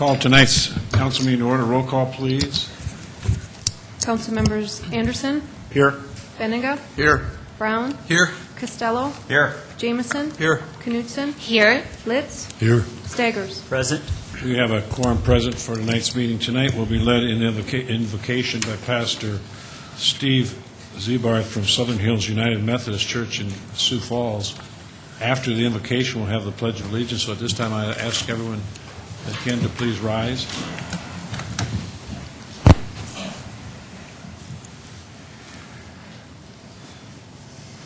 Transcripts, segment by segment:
Call tonight's council meeting to order. Roll call, please. Council members Anderson, Here. Benninga, Here. Brown, Here. Costello, Here. Jameson, Here. Knutson, Here. Litz, Here. Staggers. Present. We have a quorum present for tonight's meeting. Tonight will be led in invocation by Pastor Steve Zebarth from Southern Hills United Methodist Church in Sioux Falls. After the invocation, we'll have the Pledge of Allegiance. So at this time, I ask everyone that can to please rise.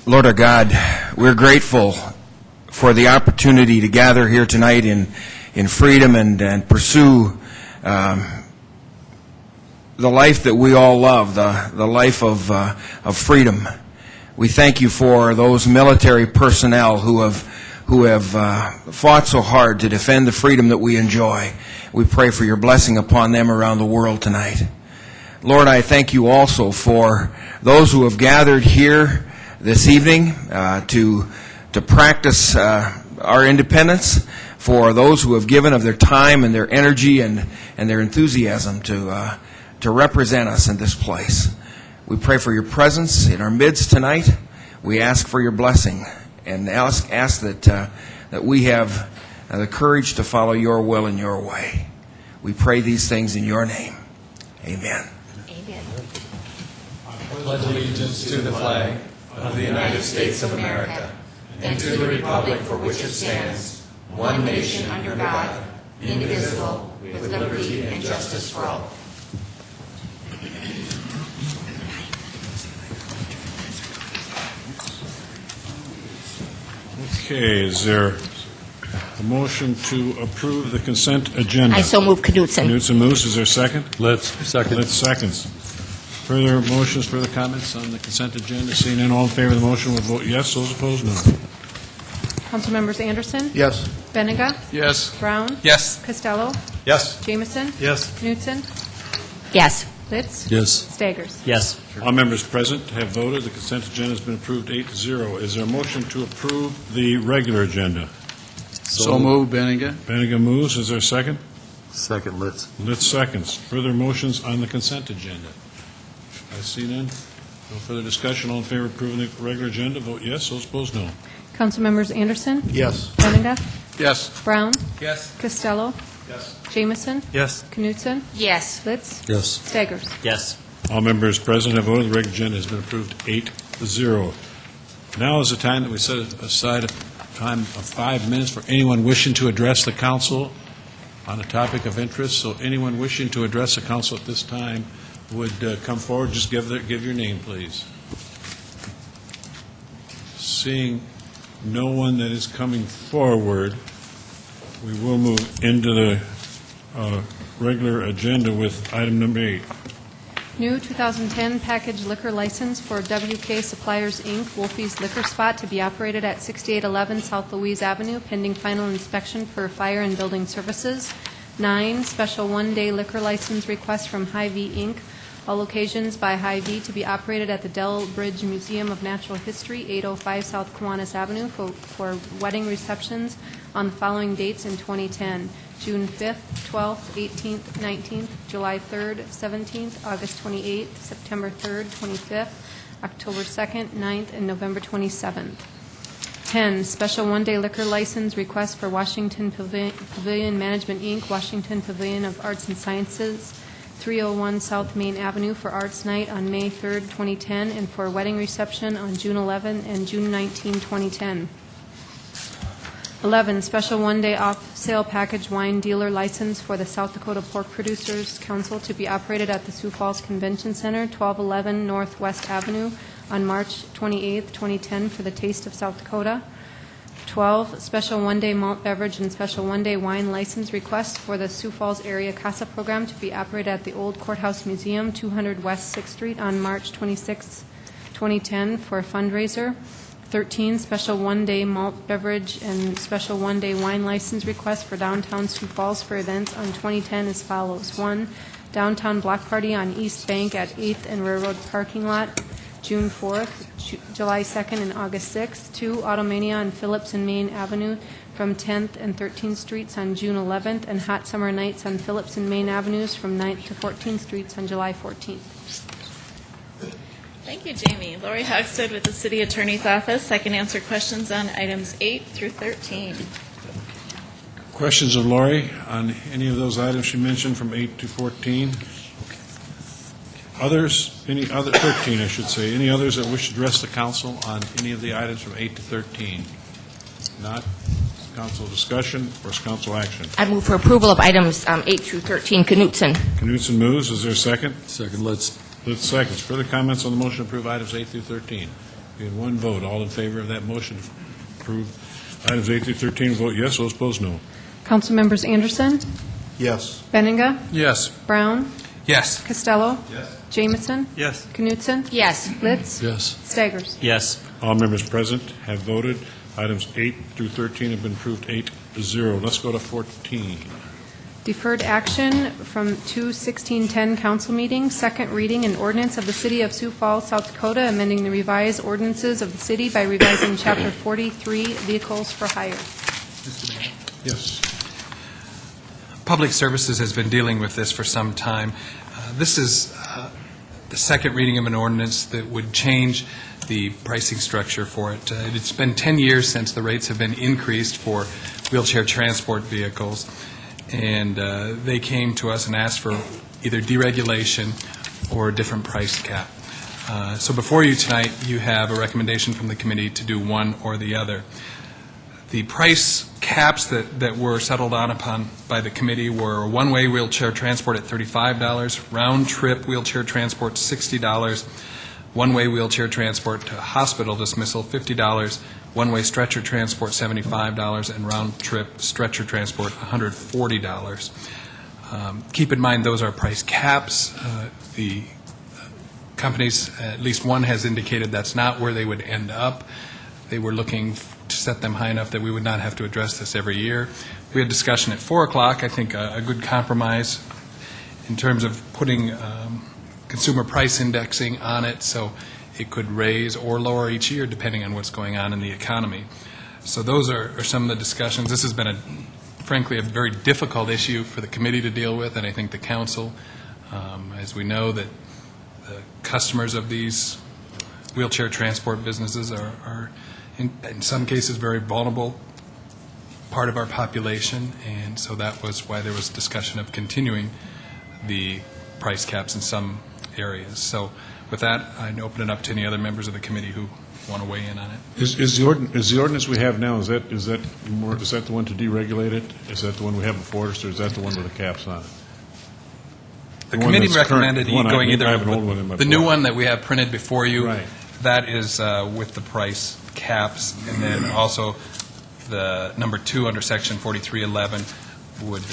Lord our God, we're grateful for the opportunity to gather here tonight in freedom and pursue the life that we all love, the life of freedom. We thank you for those military personnel who have fought so hard to defend the freedom that we enjoy. We pray for your blessing upon them around the world tonight. Lord, I thank you also for those who have gathered here this evening to practice our independence, for those who have given of their time and their energy and their enthusiasm to represent us in this place. We pray for your presence in our midst tonight. We ask for your blessing and ask that we have the courage to follow your will and your way. We pray these things in your name. Amen. Amen. I pledge allegiance to the flag of the United States of America and to the republic for which it stands, one nation under God, indivisible, with liberty and justice for all. Okay, is there a motion to approve the consent agenda? I so move Knutson. Knutson moves. Is there a second? Let's second. Let's seconds. Further motions, further comments on the consent agenda? Seeing none, all in favor of the motion will vote yes. Those opposed, no. Council members Anderson, Yes. Benninga, Yes. Brown, Yes. Costello, Yes. Jameson, Yes. Knutson, Yes. Litz, Yes. Staggers. Yes. All members present have voted. The consent agenda has been approved 8-0. Is there a motion to approve the regular agenda? So moved, Benninga. Benninga moves. Is there a second? Second, Litz. Litz seconds. Further motions on the consent agenda? I see none. No further discussion. All in favor of approving the regular agenda, vote yes. Those opposed, no. Council members Anderson, Yes. Benninga, Yes. Brown, Yes. Costello, Yes. Jameson, Yes. Knutson, Yes. Litz, Yes. Staggers. Yes. All members present have voted. The regular agenda has been approved 8-0. Now is the time that we set aside a time of 5 minutes for anyone wishing to address the council on a topic of interest. So anyone wishing to address the council at this time would come forward. Just give your name, please. Seeing no one that is coming forward, we will move into the regular agenda with item number 8. New 2010 package liquor license for WK Suppliers, Inc., Wolfie's Liquor Spot, to be operated at 6811 South Louise Avenue, pending final inspection for fire and building services. 9, special one-day liquor license request from Hy-Vee, Inc., all occasions by Hy-Vee, to be operated at the Dell Bridge Museum of Natural History, 805 South Kiwanis Avenue, for wedding receptions on the following dates in 2010: June 5th, 12th, 18th, 19th, July 3rd, 17th, August 28th, September 3rd, 25th, October 2nd, 9th, and November 27th. 10, special one-day liquor license request for Washington Pavilion Management, Inc., Washington Pavilion of Arts and Sciences, 301 South Main Avenue, for Arts Night on May 3rd, 2010, and for a wedding reception on June 11 and June 19, 2010. 11, special one-day off-sale package wine dealer license for the South Dakota Pork Producers Council, to be operated at the Sioux Falls Convention Center, 1211 Northwest Avenue, on March 28, 2010, for the Taste of South Dakota. 12, special one-day malt beverage and special one-day wine license request for the Sioux Falls Area CASA program, to be operated at the Old Courthouse Museum, 200 West 6th Street, on March 26, 2010, for a fundraiser. 13, special one-day malt beverage and special one-day wine license request for downtown Sioux Falls for events on 2010 as follows. 1, downtown block party on East Bank at 8th and Railroad parking lot. June 4th, July 2nd, and August 6th. 2, Automania on Phillips and Main Avenue from 10th and 13th Streets on June 11th, and Hot Summer Nights on Phillips and Main Avenues from 9th to 14th Streets on July 14th. Thank you, Jamie. Lori Hogsted with the City Attorney's Office. I can answer questions on items 8 through 13. Questions of Lori on any of those items she mentioned from 8 to 14? Others, any other, 13 I should say, any others that wish to address the council on any of the items from 8 to 13? Not? Council discussion or council action? I move for approval of items 8 through 13. Knutson. Knutson moves. Is there a second? Second, Litz. Litz seconds. Further comments on the motion to approve items 8 through 13? In one vote, all in favor of that motion to approve items 8 through 13, vote yes. Those opposed, no. Council members Anderson, Yes. Benninga, Yes. Brown, Yes. Costello, Jamison, Yes. Knutson, Yes. Litz, Yes. Staggers. Yes. All members present have voted. Items 8 through 13 have been approved 8-0. Let's go to 14. Deferred action from 2/16/10 council meeting, second reading and ordinance of the City of Sioux Falls, South Dakota, amending the revised ordinances of the city by revising Chapter 43, Vehicles for Hire. Yes. Public Services has been dealing with this for some time. This is the second reading of an ordinance that would change the pricing structure for it. It's been 10 years since the rates have been increased for wheelchair transport vehicles, and they came to us and asked for either deregulation or a different price cap. So before you tonight, you have a recommendation from the committee to do one or the other. The price caps that were settled on upon by the committee were one-way wheelchair transport at $35, round-trip wheelchair transport $60, one-way wheelchair transport to hospital dismissal $50, one-way stretcher transport $75, and round-trip stretcher transport $140. Keep in mind, those are price caps. The companies, at least one has indicated that's not where they would end up. They were looking to set them high enough that we would not have to address this every year. We had discussion at 4 o'clock, I think a good compromise in terms of putting consumer price indexing on it so it could raise or lower each year depending on what's going on in the economy. So those are some of the discussions. This has been, frankly, a very difficult issue for the committee to deal with, and I think the council, as we know that the customers of these wheelchair transport businesses are in some cases very vulnerable part of our population, and so that was why there was discussion of continuing the price caps in some areas. So with that, I'd open it up to any other members of the committee who want to weigh in on it. Is the ordinance we have now, is that the one to deregulate it? Is that the one we have before us, or is that the one with the caps on it? The one committee that's current, recommended the one going I either have an old one in my the new book. one that we have printed before you. Right. That is with the price caps, and then also the number 2 under Section 4311 would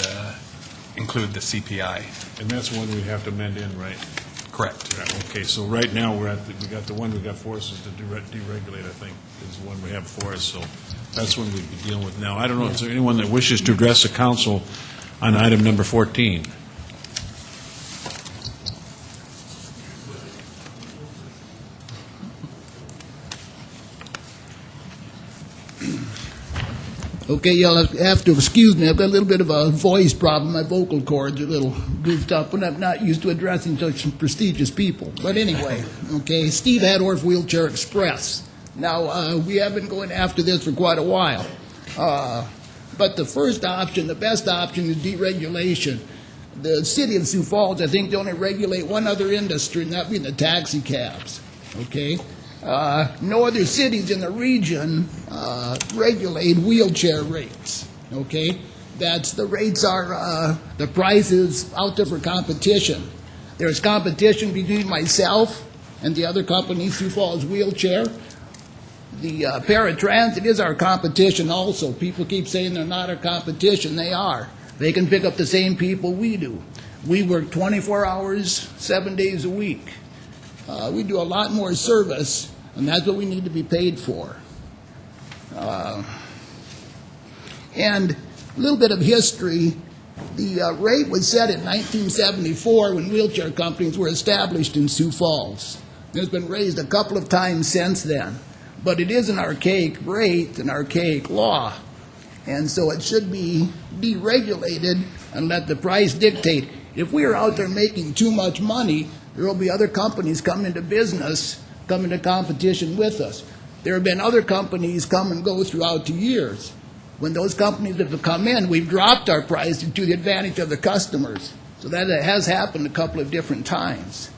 include the CPI. And that's the one we have to amend in, right? Correct. Yeah, okay, so right now, we got the one we got for us is to deregulate, I think, is the one we have for us, so that's one we'd be dealing with now. I don't know, is there anyone that wishes to address the council on item number 14? Okay, you'll have to excuse me. I've got a little bit of a voice problem. My vocal cords are a little goofed up, and I'm not used to addressing such prestigious people. But anyway, okay, Steve Hadorf, Wheelchair Express. Now, we have been going after this for quite a while. But the first option, the best option, is deregulation. The city of Sioux Falls, I think, they only regulate one other industry, and that being the taxi cabs. Okay? No other cities in the region regulate wheelchair rates, okay? The rates are, the prices out there for competition. There's competition between myself and the other company, Sioux Falls Wheelchair. The paratransit is our competition also. People keep saying they're not our competition. They are. They can pick up the same people we do. We work 24 hours, 7 days a week. We do a lot more service, and that's what we need to be paid for. And a little bit of history. The rate was set in 1974 when wheelchair companies were established in Sioux Falls. It's been raised a couple of times since then. But it is an archaic rate, an archaic law. And so it should be deregulated and let the price dictate. If we are out there making too much money, there will be other companies come into business, come into competition with us. There have been other companies come and go throughout the years. When those companies have come in, we've dropped our price to the advantage of the customers. So that has happened a couple of different times.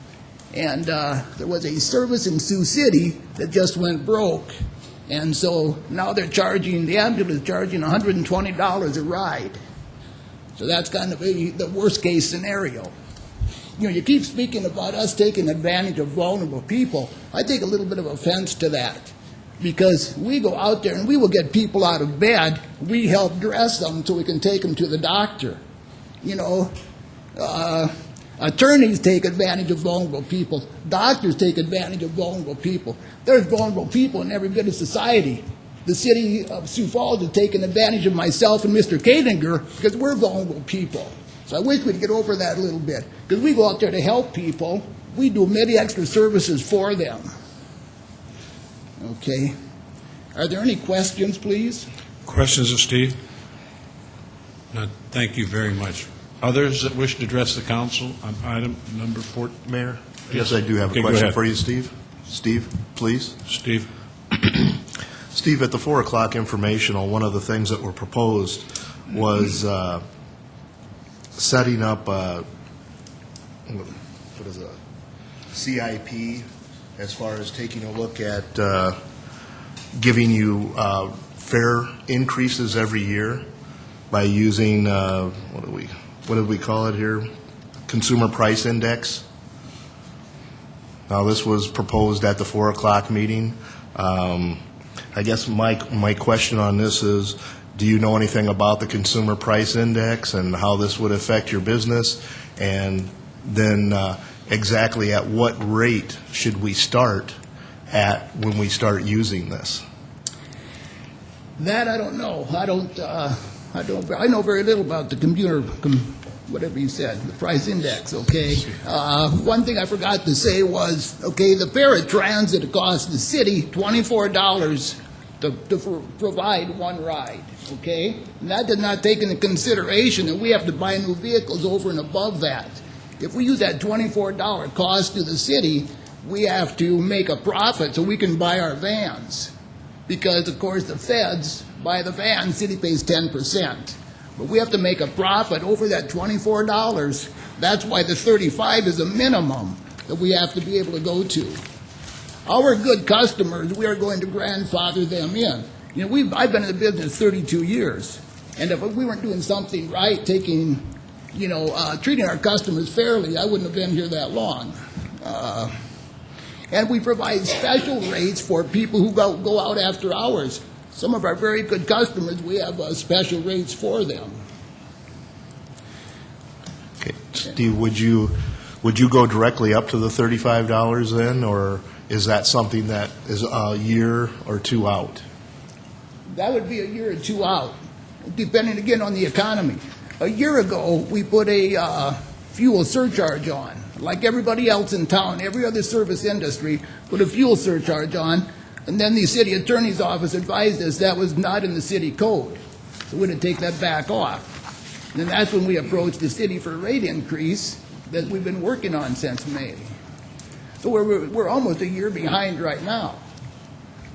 And there was a service in Sioux City that just went broke. And so now they're charging, the ambulance is charging $120 a ride. So that's kind of the worst case scenario. You know, you keep speaking about us taking advantage of vulnerable people. I take a little bit of offense to that, because we go out there and we will get people out of bed. We help dress them so we can take them to the doctor. You know, attorneys take advantage of vulnerable people. Doctors take advantage of vulnerable people. There's vulnerable people in every bit of society. The city of Sioux Falls has taken advantage of myself and Mr. Kadinger because we're vulnerable people. So I wish we'd get over that a little bit, because we go out there to help people. We do many extra services for them. Okay. Are there any questions, please? Questions of Steve? No, thank you very much. Others that wish to address the council on item number 4? Mayor? Yes, I do have Okay, a go question ahead. for you, Steve. Steve, please. Steve? Steve, at the 4 o'clock informational, one of the things that were proposed was setting up what is it, CIP, as far as taking a look at giving you fare increases every year by using, what did we call it here? Consumer Price Index. Now, this was proposed at the 4 o'clock meeting. I guess my question on this is, do you know anything about the Consumer Price Index and how this would affect your business? And then exactly at what rate should we start at when we start using this? That I don't know. I know very little about the whatever you said, the price index, okay? One thing I forgot to say was, okay, the fare at transit costs the city $24 to provide one ride, okay? And that did not take into consideration that we have to buy new vehicles over and above that. If we use that $24 cost to the city, we have to make a profit so we can buy our vans. Because, of course, the feds buy the vans, city pays 10%. But we have to make a profit over that $24. That's why the 35 is a minimum that we have to be able to go to. Our good customers, we are going to grandfather them in. You know, I've been in the business 32 years, and if we weren't doing something right, treating our customers fairly, I wouldn't have been here that long. And we provide special rates for people who go out after hours. Some of our very good customers, we have special rates for them. Okay, Steve, would you go directly up to the $35 then, or is that something that is a year or two out? That would be a year or two out, depending again on the economy. A year ago, we put a fuel surcharge on. Like everybody else in town, every other service industry put a fuel surcharge on, and then the city attorney's office advised us that was not in the city code. So we had to take that back off. And then that's when we approached the city for a rate increase that we've been working on since May. So we're almost a year behind right now.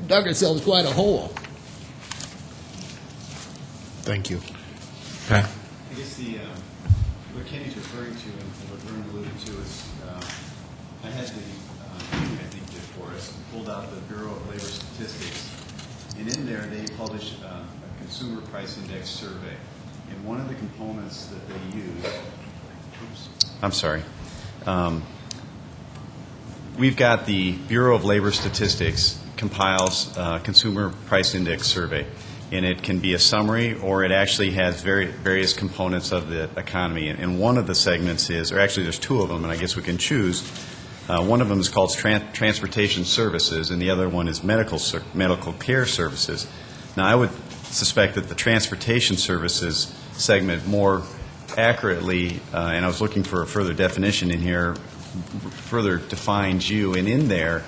Dug ourselves quite a hole. Thank you. Pat? I guess what Kenny's referring to and what Vern alluded to is, I had the, I think did for us, pulled out the Bureau of Labor Statistics, and in there they publish a consumer price index survey. And one of the components that they use, I'm sorry, we've got the Bureau of Labor Statistics compiles consumer price index survey. And it can be a summary, or it actually has various components of the economy. And one of the segments is, or actually there's two of them, and I guess we can choose. One of them is called transportation services, and the other one is medical care services. Now, I would suspect that the transportation services segment more accurately, and I was looking for a further definition in here, further defines you, and in there,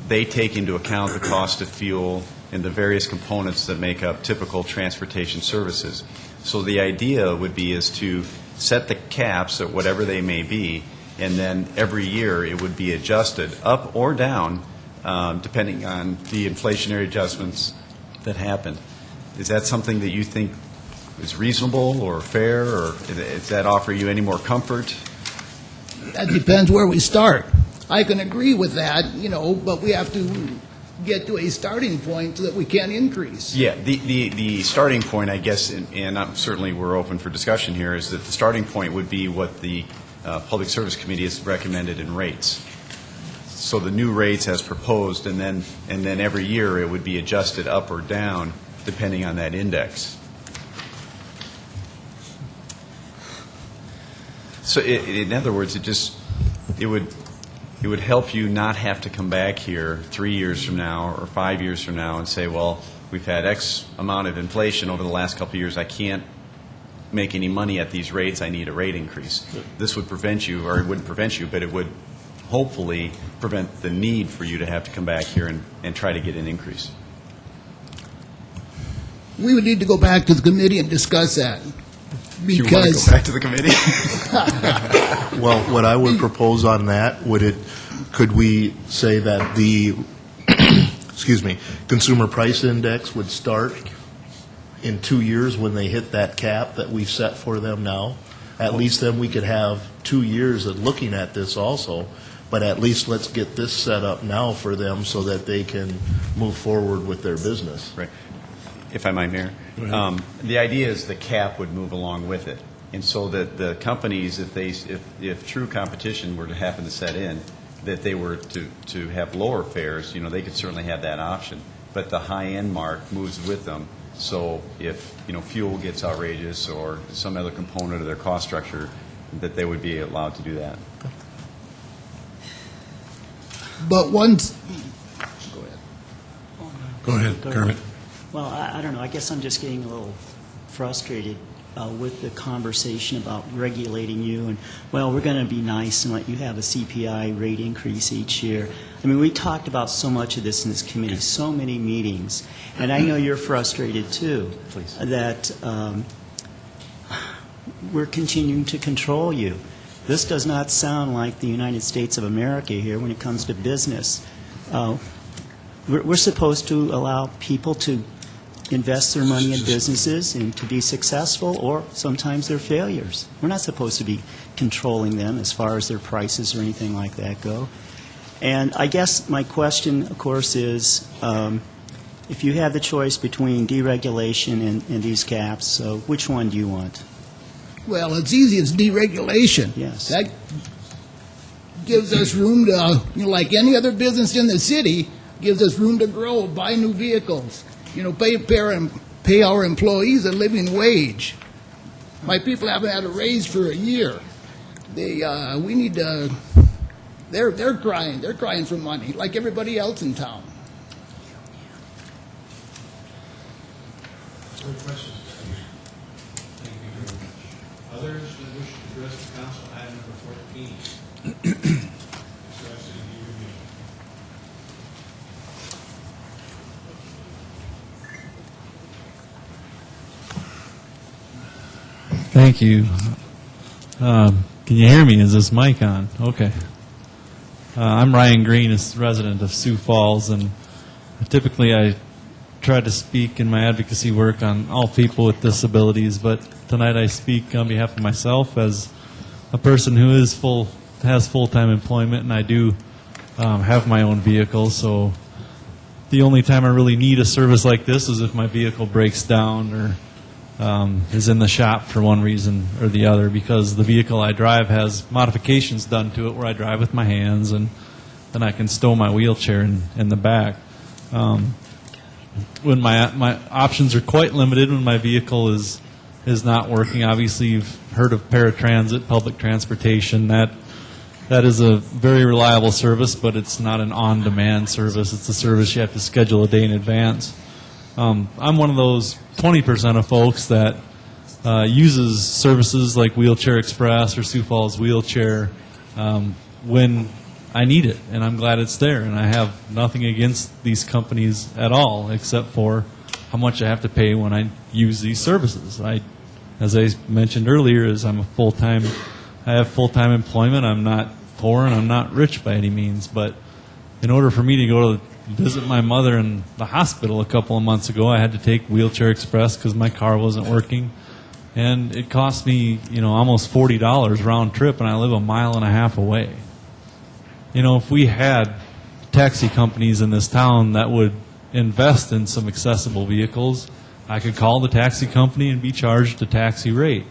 they take into account the cost of fuel and the various components that make up typical transportation services. So the idea would be is to set the caps at whatever they may be, and then every year it would be adjusted up or down depending on the inflationary adjustments that happen. Is that something that you think is reasonable or fair, or does that offer you any more comfort? That depends where we start. I can agree with that, but we have to get to a starting point so that we can increase. Yeah, the starting point, I guess, and certainly we're open for discussion here, is that the starting point would be what the Public Service Committee has recommended in rates. So the new rates as proposed, and then every year it would be adjusted up or down depending on that index. So in other words, it would help you not have to come back here 3 years from now or 5 years from now and say, well, we've had X amount of inflation over the last couple of years. I can't make any money at these rates. I need a rate increase. This would prevent you, or it wouldn't prevent you, but it would hopefully prevent the need for you to have to come back here and try to get an increase. We would need to go back to the committee and discuss that. Because You want to go back to the committee? Well, what I would propose on that, could we say that the, excuse me, consumer price index would start in 2 years when they hit that cap that we've set for them now? At least then we could have 2 years of looking at this also, but at least let's get this set up now for them so that they can move forward with their business. Right. If I might, Mayor. The idea is the cap would move along with it. And so that the companies, if true competition were to happen to set in, that they were to have lower fares, they could certainly have that option. But the high-end mark moves with them. So if, fuel gets outrageous or some other component of their cost structure, that they would be allowed to do that. But once, Go ahead, Kermit. Well, I don't know. I guess I'm just getting a little frustrated with the conversation about regulating you. And, well, we're going to be nice and let you have a CPI rate increase each year. I mean, we talked about so much of this in this committee, so many meetings. And I know you're frustrated, too, Please. that we're continuing to control you. This does not sound like the United States of America here when it comes to business. We're supposed to allow people to invest their money in businesses and to be successful, or sometimes they're failures. We're not supposed to be controlling them as far as their prices or anything like that go. And I guess my question, of course, is if you have the choice between deregulation and these caps, so which one do you want? well, it's easy as deregulation. Yes. That gives us room to, like any other business in the city, gives us room to grow, buy new vehicles, pay our employees a living wage. My people haven't had a raise for a year. We need to. They're crying. They're crying for money, like everybody else in town. Other questions? Thank you very much. Others that wish to address the council, item number 14. Thank you. Can you hear me? Is this mic on? Okay. I'm Ryan Green, a resident of Sioux Falls, and typically I try to speak in my advocacy work on all people with disabilities, but tonight I speak on behalf of myself as a person who has full-time employment, and I do have my own vehicle, so the only time I really need a service like this is if my vehicle breaks down or is in the shop for one reason or the other, because the vehicle I drive has modifications done to it where I drive with my hands, and then I can stow my wheelchair in the back. When my options are quite limited, when my vehicle is not working, obviously you've heard of paratransit, public transportation. That is a very reliable service, but it's not an on-demand service. It's a service you have to schedule a day in advance. I'm one of those 20% of folks that uses services like Wheelchair Express or Sioux Falls Wheelchair when I need it, and I'm glad it's there. And I have nothing against these companies at all, except for how much I have to pay when I use these services. As I mentioned earlier, I have full-time employment. I'm not poor and I'm not rich by any means, but in order for me to go to visit my mother in the hospital a couple of months ago, I had to take Wheelchair Express because my car wasn't working, and it cost me, almost $40 round trip, and I live 1.5 miles away. If we had taxi companies in this town that would invest in some accessible vehicles, I could call the taxi company and be charged a taxi rate.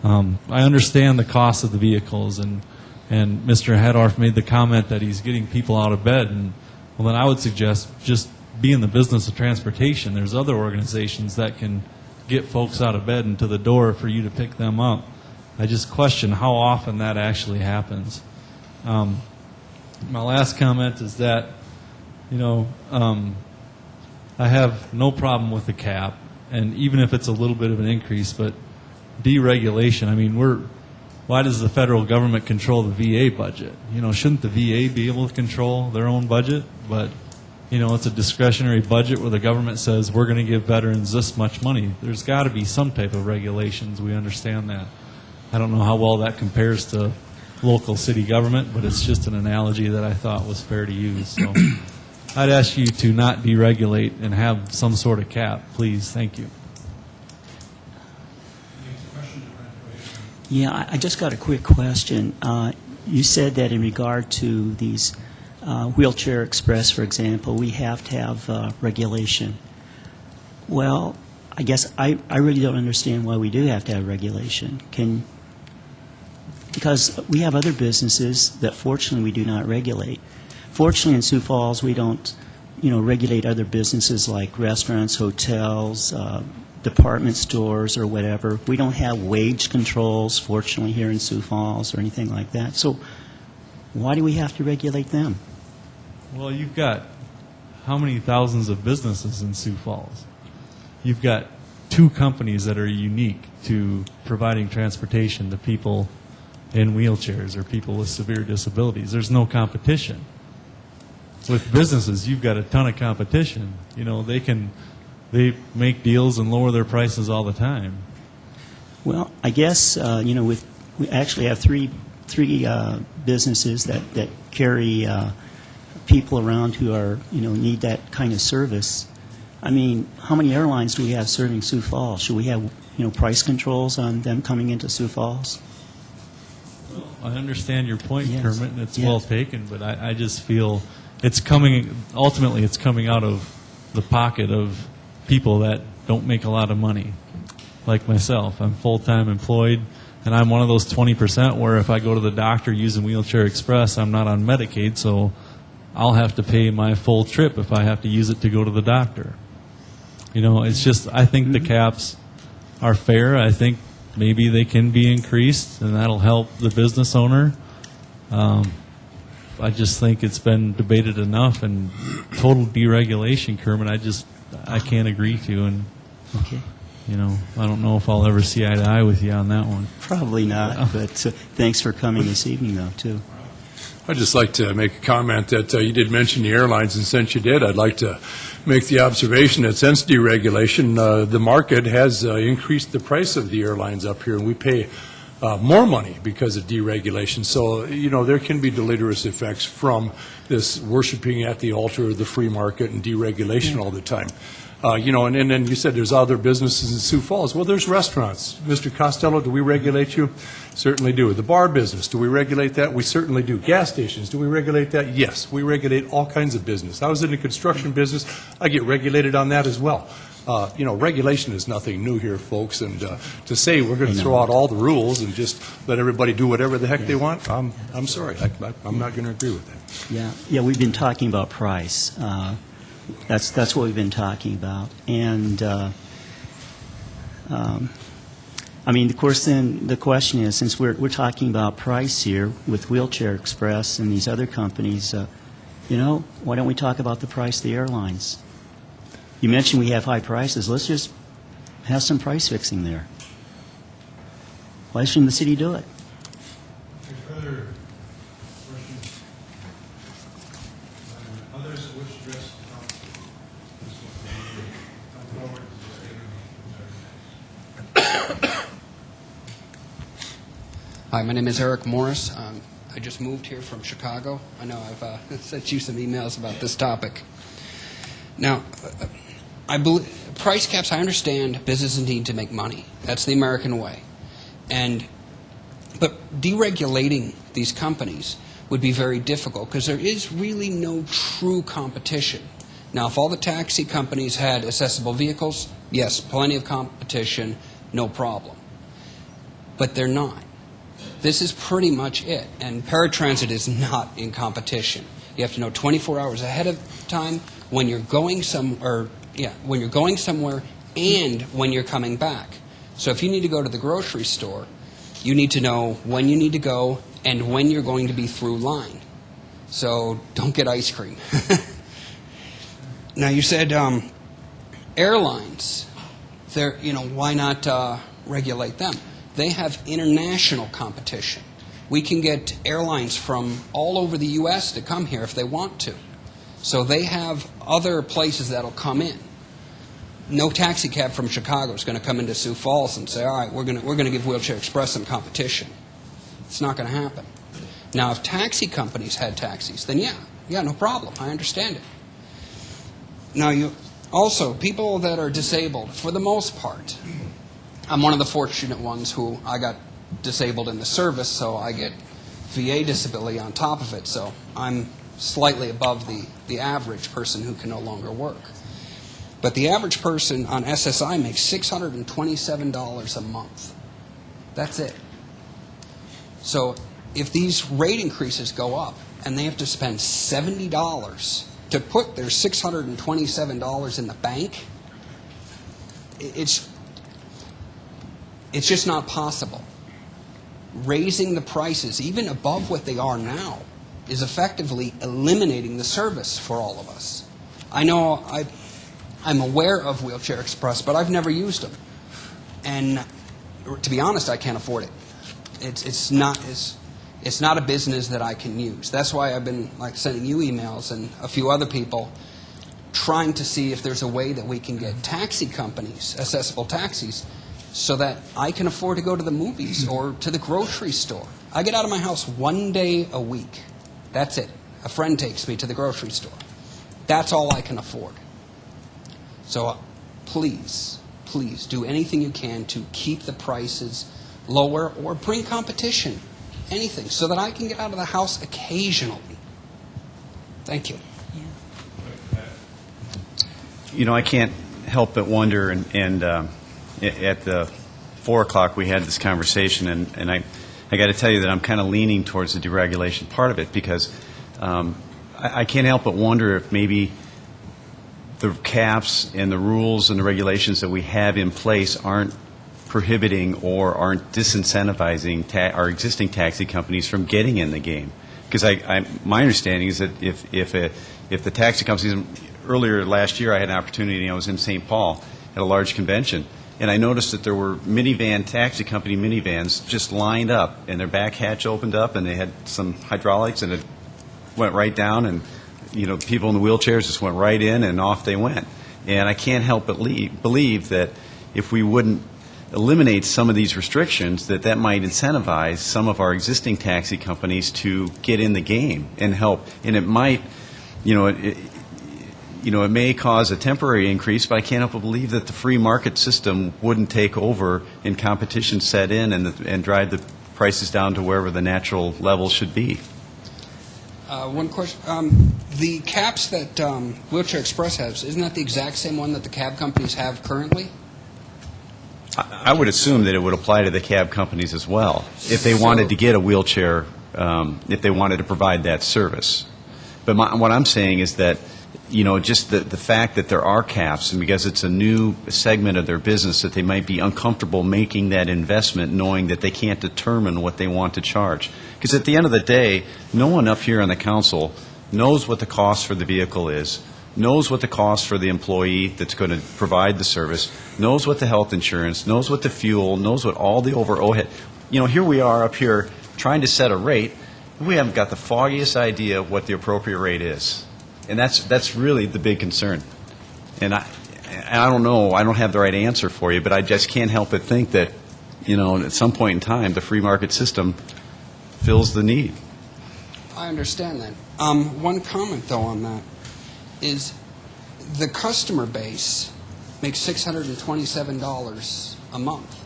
I understand the cost of the vehicles, and Mr. Hedorf made the comment that he's getting people out of bed, and well, then I would suggest just be in the business of transportation. There's other organizations that can get folks out of bed and to the door for you to pick them up. I just question how often that actually happens. My last comment is that, I have no problem with the cap, and even if it's a little bit of an increase, but deregulation, why does the federal government control the VA budget? Shouldn't the VA be able to control their own budget? But, it's a discretionary budget where the government says we're going to give veterans this much money. There's got to be some type of regulations. We understand that. I don't know how well that compares to local city government, but it's just an analogy that I thought was fair to use. So I'd ask you to not deregulate and have some sort of cap, please. Thank you. Yeah, I just got a quick question. You said that in regard to these Wheelchair Express, for example, we have to have regulation. Well, I guess I really don't understand why we do have to have regulation. Because we have other businesses that fortunately we do not regulate. Fortunately in Sioux Falls we don't, regulate other businesses like restaurants, hotels, department stores or whatever. We don't have wage controls, fortunately, here in Sioux Falls or anything like that. So why do we have to regulate them? Well, you've got how many thousands of businesses in Sioux Falls? You've got 2 companies that are unique to providing transportation to people in wheelchairs or people with severe disabilities. There's no competition. With businesses, you've got a ton of competition. They make deals and lower their prices all the time. Well, I guess, we actually have three businesses that carry people around who are, need that kind of service. I mean, how many airlines do we have serving Sioux Falls? Should we have, price controls on them coming into Sioux Falls? I understand your point, Yes. Kermit, and it's Yes. well taken, but I just feel ultimately it's coming out of the pocket of people that don't make a lot of money, like myself. I'm full-time employed, and I'm one of those 20% where if I go to the doctor using Wheelchair Express, I'm not on Medicaid, so I'll have to pay my full trip if I have to use it to go to the doctor. It's just, I think the caps are fair. I think maybe they can be increased, and that'll help the business owner. I just think it's been debated enough, and total deregulation, Kermit, I can't agree to, and Okay. I don't know if I'll ever see eye to eye with you on that one. Probably not, but thanks for coming this evening, though, too. I'd just like to make a comment that you did mention the airlines, and since you did, I'd like to make the observation that since deregulation, the market has increased the price of the airlines up here, and we pay more money because of deregulation. So, there can be deleterious effects from this worshiping at the altar of the free market and deregulation all the time. And then you said there's other businesses in Sioux Falls. Well, there's restaurants. Mr. Costello, do we regulate you? Certainly do. The bar business, do we regulate that? We certainly do. Gas stations, do we regulate that? Yes, we regulate all kinds of business. I was in the construction business. I get regulated on that as well. Regulation is nothing new here, folks, and to say we're going to throw out all the rules and just let everybody do whatever the heck they want, I'm sorry. I'm not going to agree with that. Yeah, we've been talking about price. That's what we've been talking about. And, of course, then the question is, since we're talking about price here with Wheelchair Express and these other companies, why don't we talk about the price of the airlines? You mentioned we have high prices. Let's just have some price fixing there. Why shouldn't the city do it? Further Hi, my name is Eric Morris. I just moved here from Chicago. I know I've sent you some emails about this topic. Now, I believe price caps, I understand businesses need to make money. That's the American way. But deregulating these companies would be very difficult because there is really no true competition. Now, if all the taxi companies had accessible vehicles, yes, plenty of competition, no problem. But they're not. This is pretty much it. And paratransit is not in competition. You have to know 24 hours ahead of time when you're going somewhere and when you're coming back. So if you need to go to the grocery store, you need to know when you need to go and when you're going to be through line. So don't get ice cream. Now, you said airlines, why not regulate them? They have international competition. We can get airlines from all over the U.S. to come here if they want to. So they have other places that'll come in. No taxi cab from Chicago is going to come into Sioux Falls and say, all right, we're going to give Wheelchair Express some competition. It's not going to happen. Now, if taxi companies had taxis, then yeah, no problem. I understand it. Now, also, people that are disabled, for the most part, I'm one of the fortunate ones who I got disabled in the service, so I get VA disability on top of it, so I'm slightly above the average person who can no longer work. But the average person on SSI makes $627 a month. That's it. So if these rate increases go up and they have to spend $70 to put their $627 in the bank, it's just not possible. Raising the prices, even above what they are now, is effectively eliminating the service for all of us. I know I'm aware of Wheelchair Express, but I've never used them. And to be honest, I can't afford it. It's not a business that I can use. That's why I've been sending you emails and a few other people trying to see if there's a way that we can get taxi companies, accessible taxis, so that I can afford to go to the movies or to the grocery store. I get out of my house one day a week. That's it. A friend takes me to the grocery store. That's all I can afford. So please do anything you can to keep the prices lower or bring competition, anything, so that I can get out of the house occasionally. Thank you. I can't help but wonder, and at the 4 o'clock we had this conversation, and I got to tell you that I'm kind of leaning towards the deregulation part of it, because I can't help but wonder if maybe the caps and the rules and the regulations that we have in place aren't prohibiting or aren't disincentivizing our existing taxi companies from getting in the game. Because my understanding is that if the taxi companies, earlier last year I had an opportunity, I was in St. Paul at a large convention, and I noticed that there were taxi company minivans just lined up, and their back hatch opened up, and they had some hydraulics, and it went right down, and people in the wheelchairs just went right in, and off they went. And I can't help but believe that if we wouldn't eliminate some of these restrictions, that might incentivize some of our existing taxi companies to get in the game and help. And it might, it may cause a temporary increase, but I can't help but believe that the free market system wouldn't take over and competition set in and drive the prices down to wherever the natural level should be. One question. The caps that Wheelchair Express has, isn't that the exact same one that the cab companies have currently? I would assume that it would apply to the cab companies as well, if they wanted to get a wheelchair, if they wanted to provide that service. But what I'm saying is that, just the fact that there are caps, and because it's a new segment of their business, that they might be uncomfortable making that investment knowing that they can't determine what they want to charge. Because at the end of the day, no one up here on the council knows what the cost for the vehicle is, knows what the cost for the employee that's going to provide the service, knows what the health insurance, knows what the fuel, knows what all the overhead. Here we are up here trying to set a rate. We haven't got the foggiest idea of what the appropriate rate is. And that's really the big concern. And I don't know, I don't have the right answer for you, but I just can't help but think that at some point in time, the free market system fills the need. I understand that. One comment, though, on that is the customer base makes $627 a month.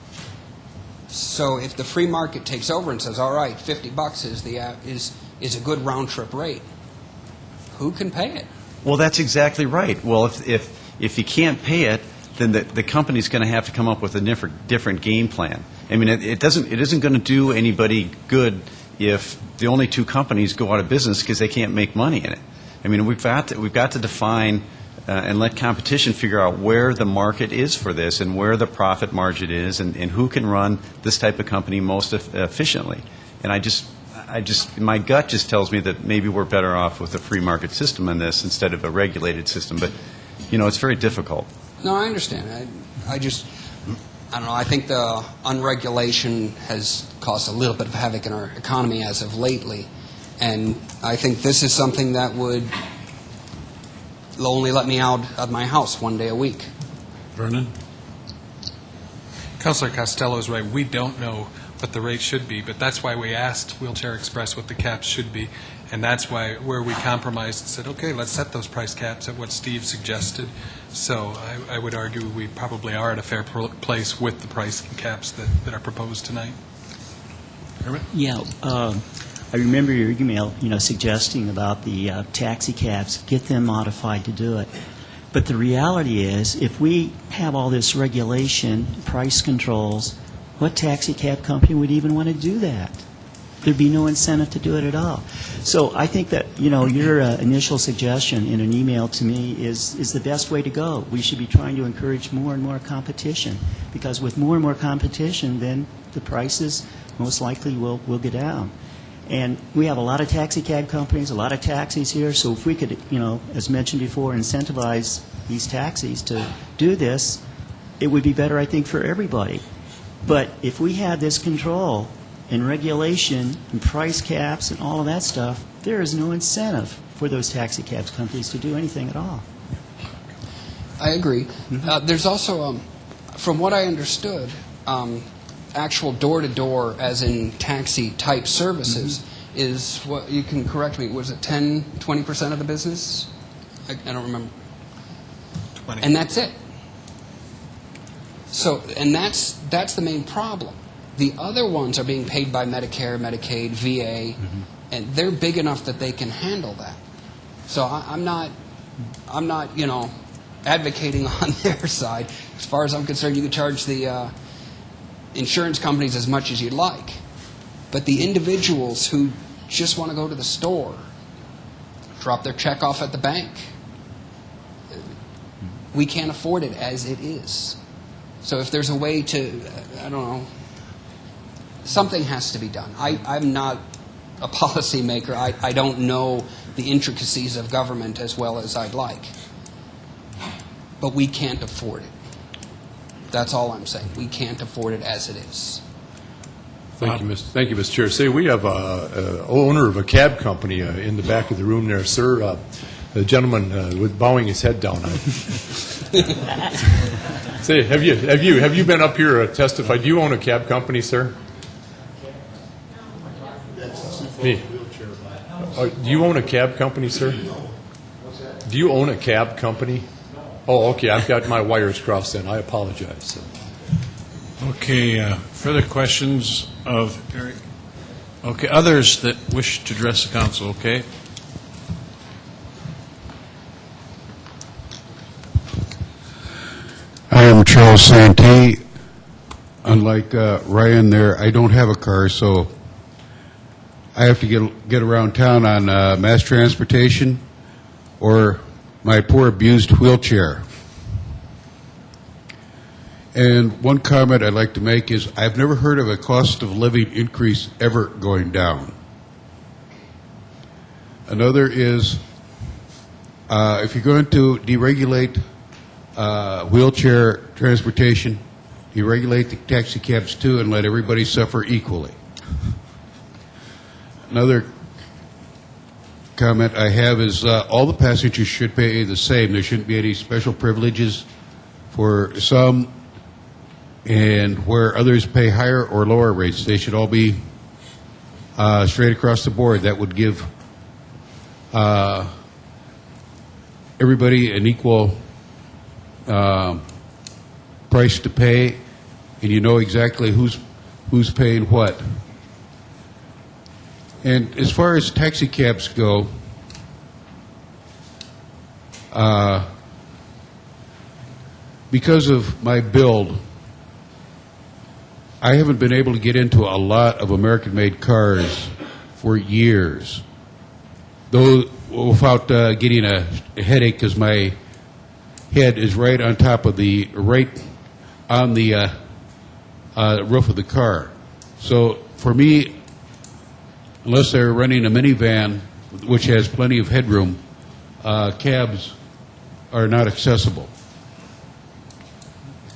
So if the free market takes over and says, all right, $50 is a good round-trip rate, who can pay it? Well, that's exactly right. Well, if you can't pay it, then the company's going to have to come up with a different game plan. I mean, it isn't going to do anybody good if the only two companies go out of business because they can't make money in it. I mean, we've got to define and let competition figure out where the market is for this and where the profit margin is and who can run this type of company most efficiently. And my gut just tells me that maybe we're better off with a free market system in this instead of a regulated system. But, it's very difficult. No, I understand. I don't know. I think the unregulation has caused a little bit of havoc in our economy as of lately. And I think this is something that would only let me out of my house one day a week. Vernon? Councilor Costello is right. We don't know what the rate should be, but that's why we asked Wheelchair Express what the caps should be, and that's where we compromised and said, okay, let's set those price caps at what Steve suggested. So I would argue we probably are at a fair place with the price caps that are proposed tonight. Herman? Yeah, I remember your email, suggesting about the taxi cabs, get them modified to do it. But the reality is, if we have all this regulation, price controls, what taxi cab company would even want to do that? There'd be no incentive to do it at all. So I think that, your initial suggestion in an email to me is the best way to go. We should be trying to encourage more and more competition, because with more and more competition, then the prices most likely will go down. And we have a lot of taxi cab companies, a lot of taxis here, so if we could, as mentioned before, incentivize these taxis to do this, it would be better, I think, for everybody. But if we have this control and regulation and price caps and all of that stuff, there is no incentive for those taxi cabs companies to do anything at all. I agree. There's also, from what I understood, actual door-to-door, as in taxi-type services, is what, you can correct me, was it 10, 20% of the business? I don't remember. 20. And that's it. So, and that's the main problem. The other ones are being paid by Medicare, Medicaid, VA, and they're big enough that they can handle that. So I'm not, advocating on their side. As far as I'm concerned, you can charge the insurance companies as much as you'd like. But the individuals who just want to go to the store, drop their check off at the bank, we can't afford it as it is. So if there's a way to, I don't know, something has to be done. I'm not a policymaker. I don't know the intricacies of government as well as I'd like. But we can't afford it. That's all I'm saying. We can't afford it as it is. Thank you, Mr. Chair. Say, we have a owner of a cab company in the back of the room there, sir. The gentleman with bowing his head down. Say, have you been up here testified? Do you own a cab company, sir? Me. Do you own a cab company, sir? Do you own a cab company? Oh, okay. I've got my wires crossed then. I apologize. Okay, further questions of Eric? Okay, others that wish to address the council, okay? I am Charles Santee. Unlike Ryan there, I don't have a car, so I have to get around town on mass transportation or my poor abused wheelchair. And one comment I'd like to make is I've never heard of a cost of living increase ever going down. Another is if you're going to deregulate wheelchair transportation, deregulate the taxi cabs too and let everybody suffer equally. Another comment I have is all the passengers should pay the same. There shouldn't be any special privileges for some and where others pay higher or lower rates, they should all be straight across the board. That would give everybody an equal price to pay, and you know exactly who's paying what. And as far as taxi cabs go, because of my build, I haven't been able to get into a lot of American-made cars for years, though without getting a headache, because my head is right on top of the roof of the car. So for me, unless they're running a minivan, which has plenty of headroom, cabs are not accessible.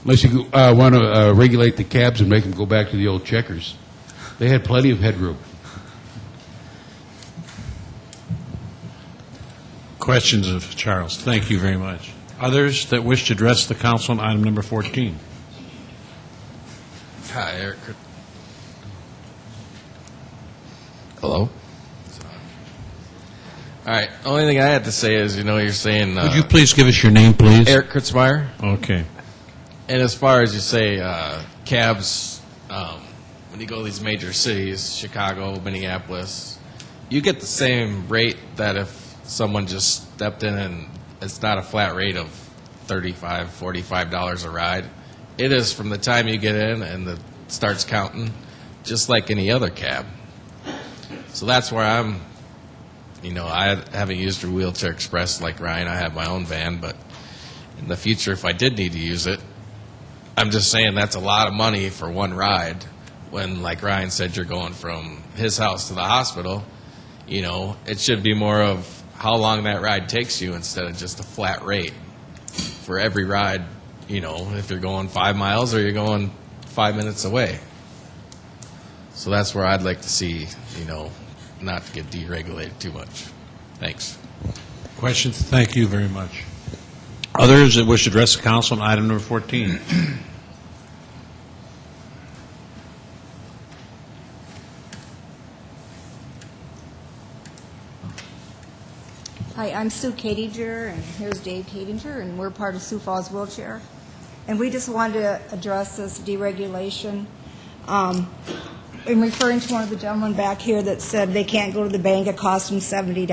Unless you want to regulate the cabs and make them go back to the old checkers. They had plenty of headroom. Questions of Charles? Thank you very much. Others that wish to address the council on item number 14? Hi, Eric. Hello? All right. Only thing I had to say is, you're saying... Would you please give us your name, please? Eric Kritzmeyer. Okay. And as far as you say, cabs, when you go to these major cities, Chicago, Minneapolis, you get the same rate that if someone just stepped in and it's not a flat rate of $35, $45 a ride. It is from the time you get in and it starts counting, just like any other cab. So that's where I'm, I haven't used a Wheelchair Express like Ryan. I have my own van, but in the future, if I did need to use it, I'm just saying that's a lot of money for one ride when, like Ryan said, you're going from his house to the hospital. It should be more of how long that ride takes you instead of just a flat rate for every ride, if you're going 5 miles or you're going 5 minutes away. So that's where I'd like to see, not to get deregulated too much. Thanks. Questions? Thank you very much. Others that wish to address the council on item number 14? Hi, I'm Sue Cadinger, and here's Dave Cadinger, and we're part of Sioux Falls Wheelchair. And we just wanted to address this deregulation. In referring to one of the gentlemen back here that said they can't go to the bank, it costs them $70,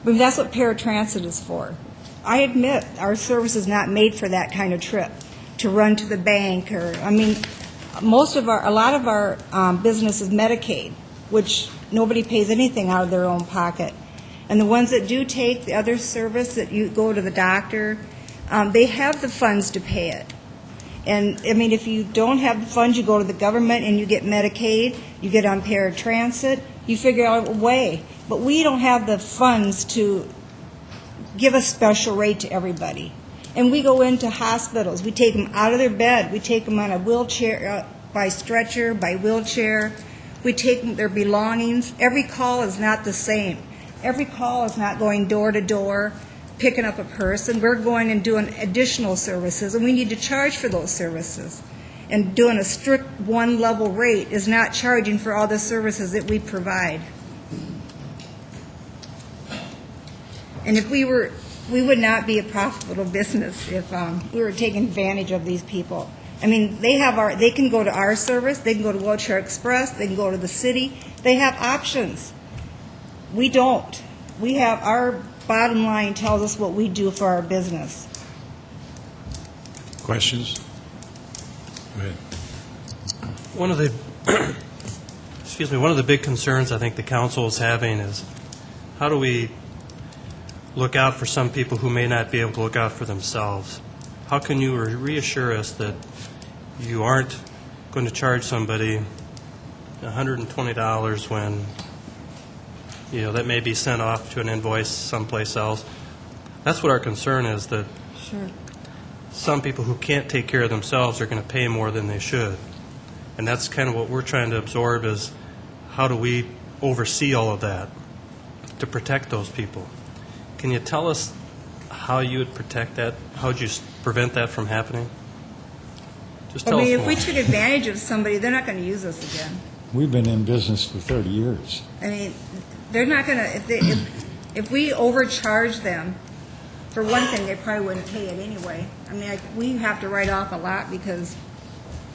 that's what paratransit is for. I admit our service is not made for that kind of trip, to run to the bank a lot of our business is Medicaid, which nobody pays anything out of their own pocket. And the ones that do take the other service, that you go to the doctor, they have the funds to pay it. And, if you don't have the funds, you go to the government and you get Medicaid, you get on paratransit, you figure out a way. But we don't have the funds to give a special rate to everybody. And we go into hospitals. We take them out of their bed. We take them on a wheelchair, by stretcher, by wheelchair. We take their belongings. Every call is not the same. Every call is not going door to door, picking up a person. We're going and doing additional services, and we need to charge for those services. And doing a strict one-level rate is not charging for all the services that we provide. And if we would not be a profitable business if we were taking advantage of these people. They can go to our service, they can go to Wheelchair Express, they can go to the city. They have options. We don't. Our bottom line tells us what we do for our business. Questions? Go ahead. One of the big concerns I think the council is having is how do we look out for some people who may not be able to look out for themselves? How can you reassure us that you aren't going to charge somebody $120 when that may be sent off to an invoice someplace else? That's what our concern is, that Sure. some people who can't take care of themselves are going to pay more than they should. And that's kind of what we're trying to absorb, is how do we oversee all of that to protect those people? Can you tell us how you would protect that? How would you prevent that from happening? Just I tell us mean, if more. we took advantage of somebody, they're not going to use us again. We've been in business for 30 years. I mean, they're not going to, if we overcharge them, for one thing, they probably wouldn't pay it anyway. I mean, we have to write off a lot because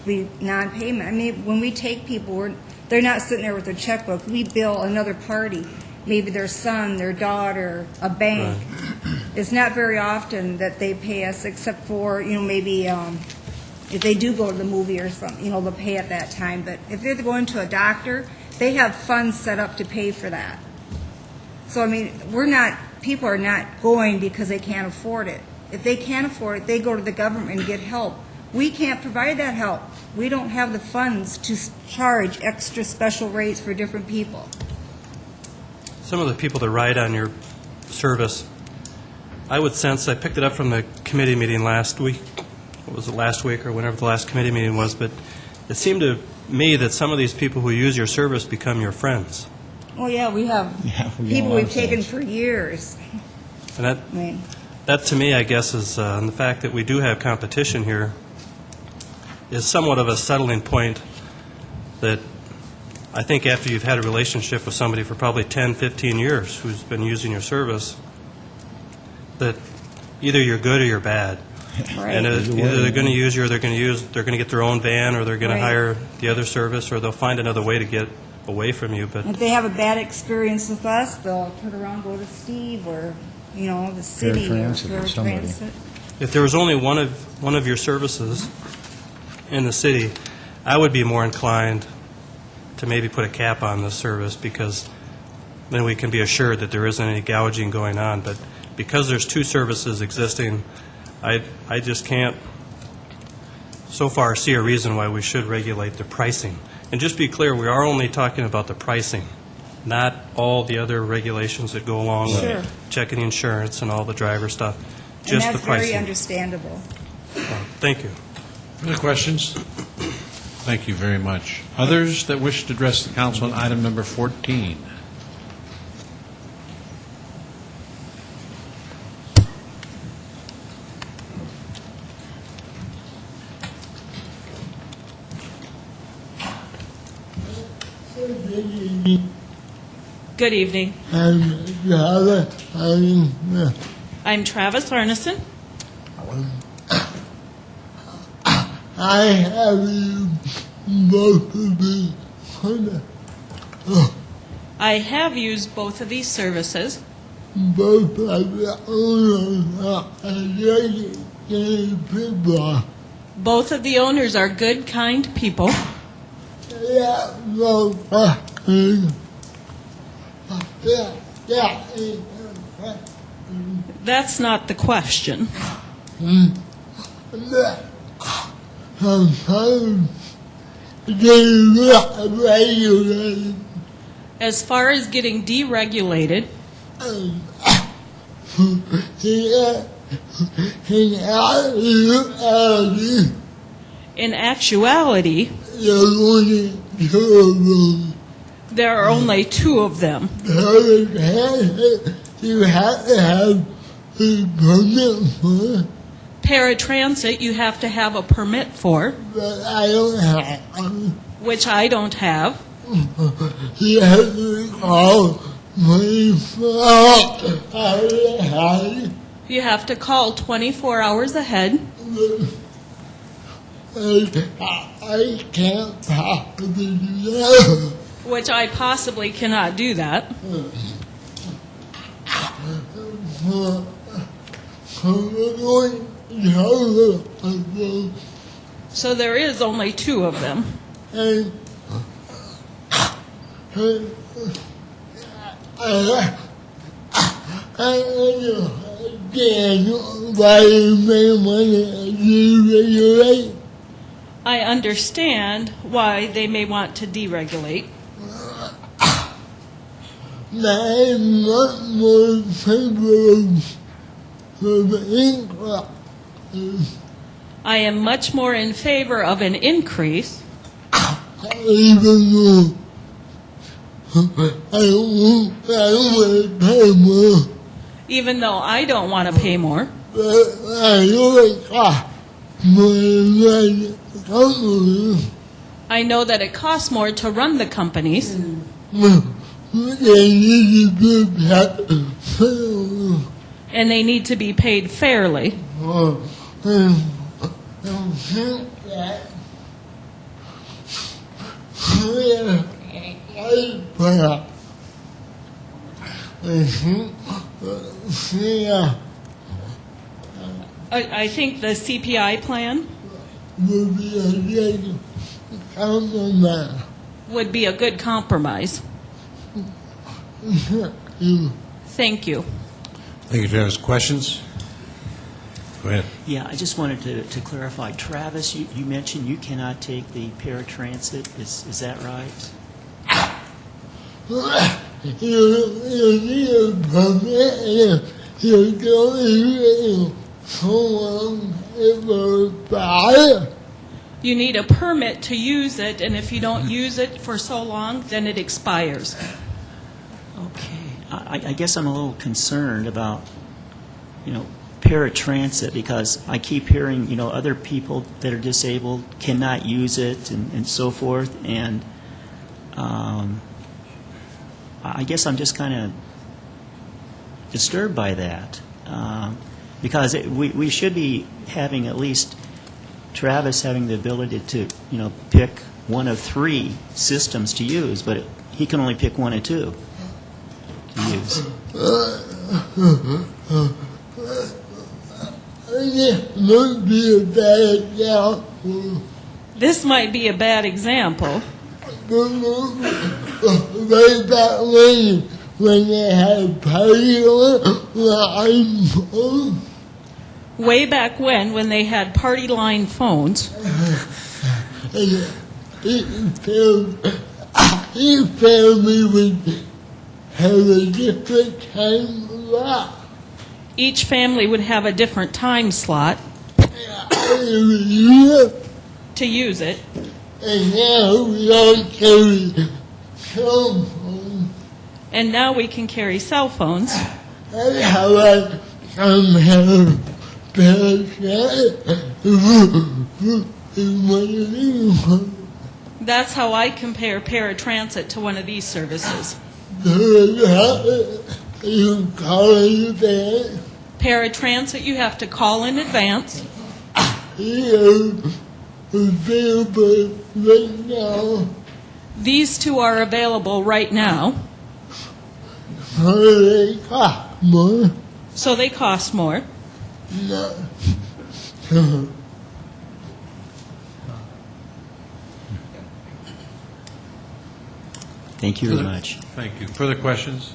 we non-payment. I mean, when we take people, they're not sitting there with their checkbook. We bill another party, maybe their son, their daughter, a bank. Right. It's not very often that they pay us, except for, maybe if they do go to the movie or something, they'll pay at that time. But if they're going to a doctor, they have funds set up to pay for that. So, I mean, people are not going because they can't afford it. If they can't afford it, they go to the government and get help. We can't provide that help. We don't have the funds to charge extra special rates for different people. Some of the people that ride on your service, I would sense, I picked it up from the committee meeting last week. What was it, last week or whenever the last committee meeting was, but it seemed to me that some of these people who use your service become your friends. Oh, yeah, we have people we've taken for years. And that to me, I guess, is and the fact that we do have competition here is somewhat of a settling point that I think after you've had a relationship with somebody for probably 10, 15 years who's been using your service, that either you're good or you're bad. Right. And either they're going to use you or they're going to get their own van or they're going to hire the other service or they'll find another way to get away from you. But if they have a bad experience with us, they'll turn around and go to Steve or, the city. Transit or somebody. Transit. if there was only one of your services in the city, I would be more inclined to maybe put a cap on this service because then we can be assured that there isn't any gouging going on. But because there's two services existing, I just can't so far see a reason why we should regulate the pricing. And just be clear, we are only talking about the pricing, not all the other regulations that go along with checking the insurance and all the driver stuff, just and the that's pricing. very understandable. Thank you. Other questions? Thank you very much. Others that wish to address the council on item number 14? Good evening. I'm Travis Arneson. I have used both of these. I have used both of these services. Both of the owners are people. Both of the owners are good, kind people. That's not the question. As far as getting deregulated, in actuality, there are only two of them. You have to have a permit for. Paratransit, you have to have a permit for, But I don't have. which I don't have. You have to call 24 hours. You have to call 24 hours ahead. I can't possibly do that. Which I possibly cannot do that. So there is only two of them. I understand why they may want to deregulate. I'm not more favorable for the increase. I am much more in favor of an increase, Even though I don't want to pay more. even though I don't want to pay more. But I know it costs I know that it costs more to run the companies. And they need to be paid fairly. I think the CPI plan would be a good compromise. Thank you. Thank you, Travis. Questions? Go ahead. Yeah, I just wanted to clarify. Travis, you mentioned you cannot take the paratransit. Is that right? You need a permit to use it, and if you don't use it for so long, then it expires. Okay. I guess I'm a little concerned about, paratransit, because I keep hearing, other people that are disabled cannot use it and so forth, and I guess I'm just kind of disturbed by that, because we should be having at least Travis having the ability to, pick one of 3 systems to use, but he can only pick 1 or 2 to use. This might be a bad example. Way back when they had party line. Way back when they had party line phones. Each family would have a different time slot. Each family would have a different time slot to use it. And now we all carry cell phones. And now we can carry cell phones. That's how I somehow That's how I compare paratransit to one of these services. You call in advance. Paratransit, you have to call in advance. Available right now. These 2 are available right now. So they cost more. So they cost more. No. Thank you very much. Thank you. Further questions?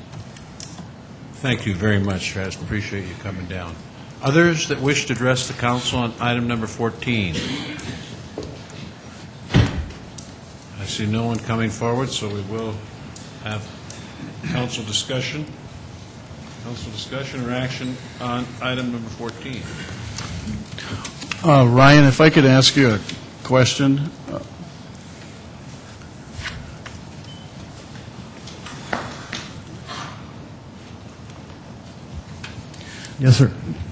Thank you very much, Travis. Appreciate you coming down. Others that wish to address the council on item number 14? I see no one coming forward, so we will have council discussion. Council discussion or action on item number 14. Ryan, if I could ask you a question. Yes, sir.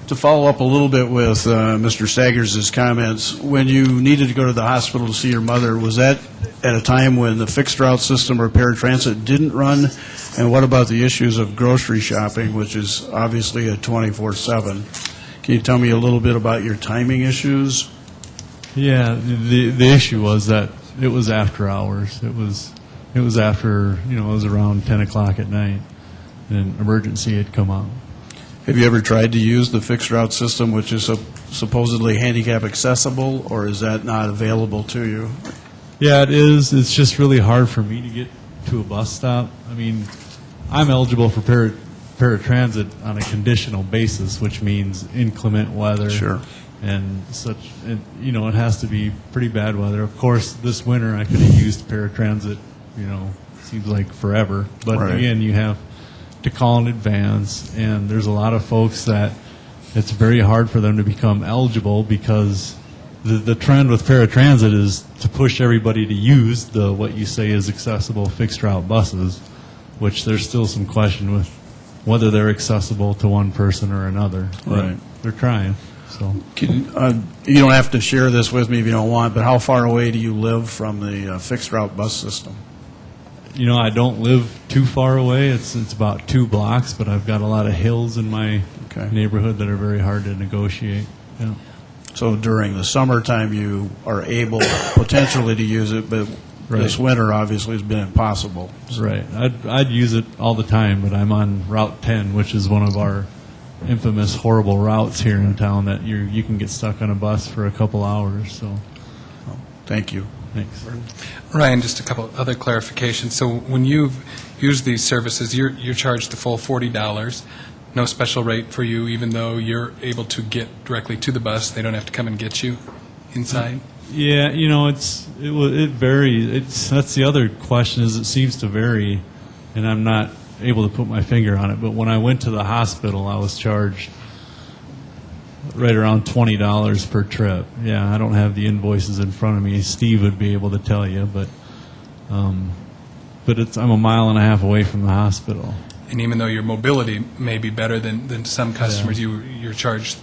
To follow up a little bit with Mr. Staggers' comments, when you needed to go to the hospital to see your mother, was that at a time when the fixed route system or paratransit didn't run? And what about the issues of grocery shopping, which is obviously a 24/7? Can you tell me a little bit about your timing issues? Yeah, the issue was that it was after hours. It was after, it was around 10 o'clock at night, and emergency had come out. Have you ever tried to use the fixed route system, which is supposedly handicap accessible, or is that not available to you? Yeah, it is. It's just really hard for me to get to a bus stop. I mean, I'm eligible for paratransit on a conditional basis, which means inclement weather. Sure. And such, and, it has to be pretty bad weather. Of course, this winter I could have used paratransit, seems like forever. But Right. again, you have to call in advance, and there's a lot of folks that it's very hard for them to become eligible because the trend with paratransit is to push everybody to use what you say is accessible fixed route buses, which there's still some question with whether they're accessible to one person or another. But Right. they're trying. So You don't have to share this with me if you don't want, but how far away do you live from the fixed route bus system? you know, I don't live too far away. It's about 2 blocks, but I've got a lot of hills in my neighborhood that are very hard to negotiate. Yeah. So during the summertime, you are able potentially to use it, but this winter obviously has been impossible. So. Right. I'd use it all the time, but I'm on Route 10, which is one of our infamous horrible routes here in town that you can get stuck on a bus for a couple hours. So, thank you. Thanks. Ryan, just a couple other clarifications. So when you've used these services, you're charged the full $40. No special rate for you, even though you're able to get directly to the bus. They don't have to come and get you inside. Yeah, you know, it varies. That's the other question, is it seems to vary, and I'm not able to put my finger on it. But when I went to the hospital, I was charged right around $20 per trip. Yeah, I don't have the invoices in front of me. Steve would be able to tell you, but I'm a mile and a half away from the hospital. And even though your mobility may be better than some customers, you're charged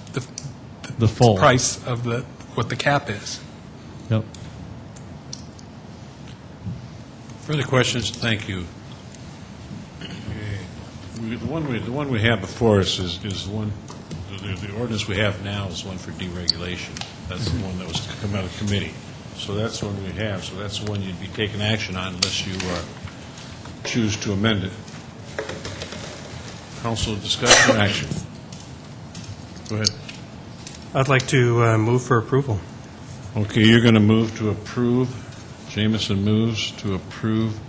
the full price of what the cap is. Yep. Further questions? Thank you. Okay. The one we have before us is the one. The ordinance we have now is one for deregulation. That's the one that was to come out of committee. So that's the one we have. So that's the one you'd be taking action on unless you choose to amend it. Council discussion or action? Go ahead. I'd like to move for approval. Okay, you're going to move to approve. Jamison moves to approve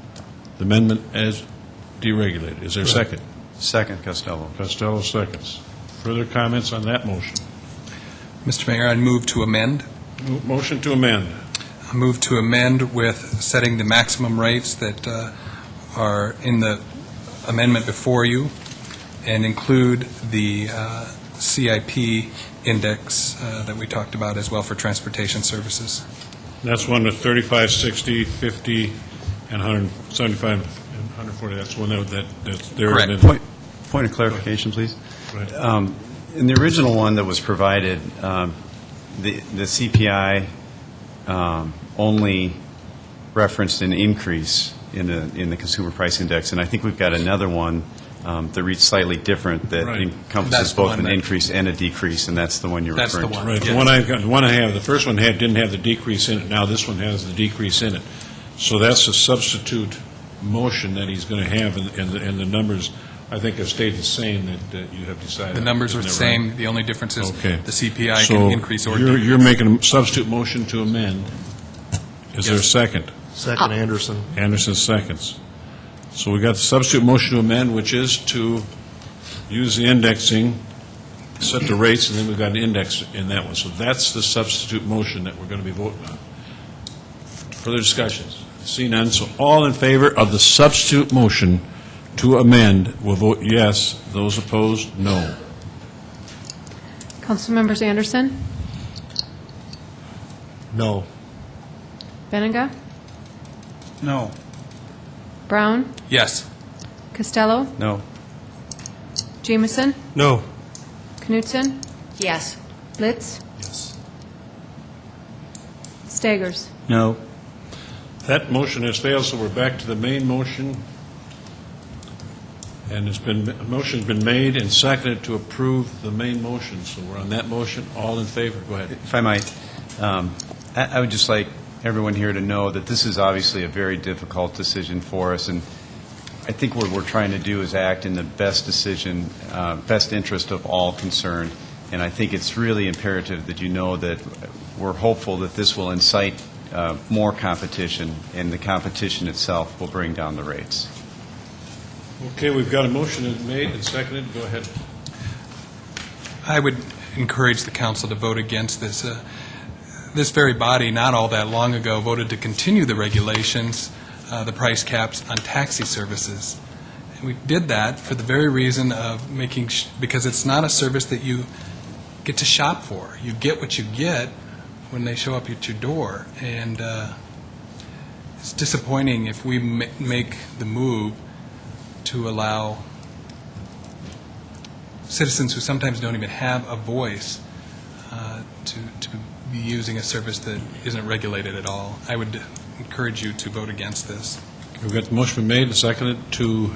the amendment as deregulated. Is there a second? Second, Costello. Costello seconds. Further comments on that motion? Mr. Mayor, I'd move to amend. Motion to amend. I move to amend with setting the maximum rates that are in the amendment before you and include the CIP index that we talked about as well for transportation services. That's one with 35, 60, 50, and 175 and 140. That's one that's there. Correct. Point of clarification, please. In the original one that was provided, the CPI only referenced an increase in the consumer price index, and I think we've got another one that reads slightly different that encompasses both an increase and a decrease, and that's the one you're referring to. Right. The one I've got, the one I have, the first one didn't have the decrease in it. Now this one has the decrease in it. So that's a substitute motion that he's going to have, and the numbers, I think, have stayed the same that you have decided. The numbers are the same. Right? The only difference is the CPI so can increase or decrease. You're making a substitute motion to amend. Is there a second? Second, Anderson. Anderson seconds. So we got the substitute motion to amend, which is to use the indexing, set the rates, and then we've got an index in that one. So that's the substitute motion that we're going to be voting on. Further discussions? See none. So all in favor of the substitute motion to amend will vote yes. Those opposed, no. Council members Anderson, No. Benega, No. Brown, Yes. Costello, No. Jamison, No. Knutson, Yes. Litz, Yes. Staggers. No. That motion has failed, so we're back to the main motion. And a motion's been made and seconded to approve the main motion. So we're on that motion. All in favor? Go ahead. If I might, I would just like everyone here to know that this is obviously a very difficult decision for us, and I think what we're trying to do is act in the best interest of all concerned. And I think it's really imperative that you know that we're hopeful that this will incite more competition, and the competition itself will bring down the rates. Okay, we've got a motion made and seconded. Go ahead. I would encourage the council to vote against this. This very body, not all that long ago, voted to continue the regulations, the price caps on taxi services. And we did that for the very reason of because it's not a service that you get to shop for. You get what you get when they show up at your door. And it's disappointing if we make the move to allow citizens who sometimes don't even have a voice to be using a service that isn't regulated at all. I would encourage you to vote against this. We've got the motion made and seconded to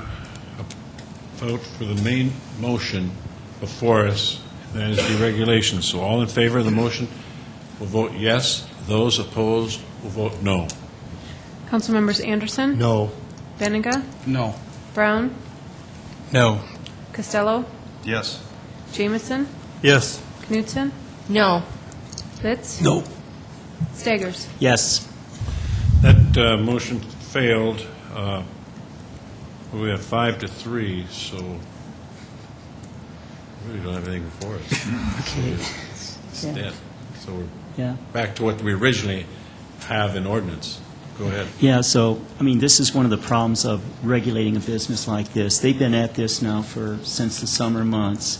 vote for the main motion before us, that is deregulation. So all in favor of the motion will vote yes. Those opposed will vote no. Councilmembers Anderson? No. Benega? No. Brown? No. Costello? Yes. Jamison? Yes. Knutson? No. Litz? No. Staggers? Yes. That motion failed. We have 5-3, so we really don't have anything before us. It's dead. So we're Yeah. back to what we originally have in ordinance. Go ahead. Yeah, so, I mean, this is one of the problems of regulating a business like this. They've been at this now since the summer months,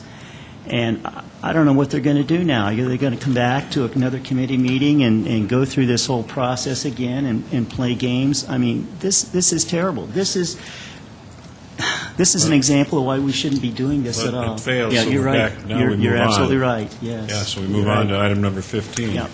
and I don't know what they're going to do now. Are they going to come back to another committee meeting and go through this whole process again and play games? I mean, this is terrible. This is an example of why we shouldn't be doing this But at all. it failed, Yeah, so you're we're right. back. Now we move You're on. absolutely right, yes. Yeah, so we move on to item number 15. Yeah.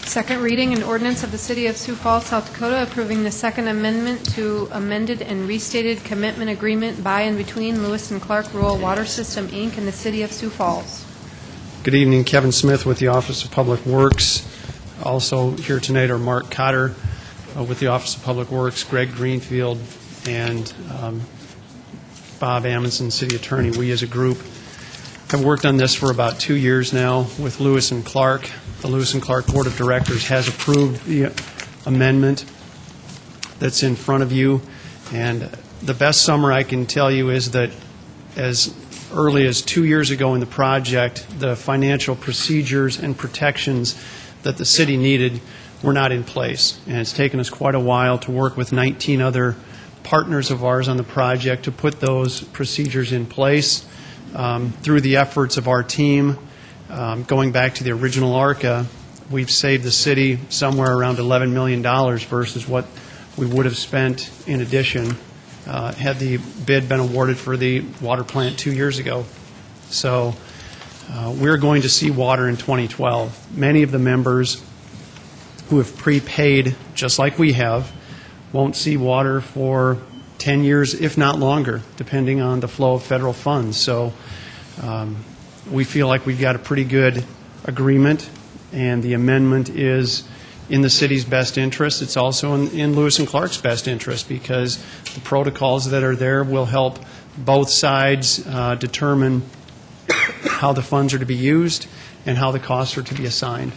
Second reading, an ordinance of the City of Sioux Falls, South Dakota, approving the Second Amendment to amended and restated commitment agreement by and between Lewis and Clark Rural Water System, Inc. and the City of Sioux Falls. Good evening, Kevin Smith with the Office of Public Works. Also here tonight are Mark Cotter with the Office of Public Works, Greg Greenfield, and Bob Amundsen, City Attorney. We as a group have worked on this for about 2 years now with Lewis and Clark. The Lewis and Clark Board of Directors has approved the amendment that's in front of you. And the best summary I can tell you is that as early as 2 years ago in the project, the financial procedures and protections that the city needed were not in place. And it's taken us quite a while to work with 19 other partners of ours on the project to put those procedures in place. Through the efforts of our team, going back to the original ARCA, we've saved the city somewhere around $11 million versus what we would have spent in addition had the bid been awarded for the water plant 2 years ago. So we're going to see water in 2012. Many of the members who have prepaid, just like we have, won't see water for 10 years, if not longer, depending on the flow of federal funds. So we feel like we've got a pretty good agreement, and the amendment is in the city's best interest. It's also in Lewis and Clark's best interest because the protocols that are there will help both sides determine how the funds are to be used and how the costs are to be assigned.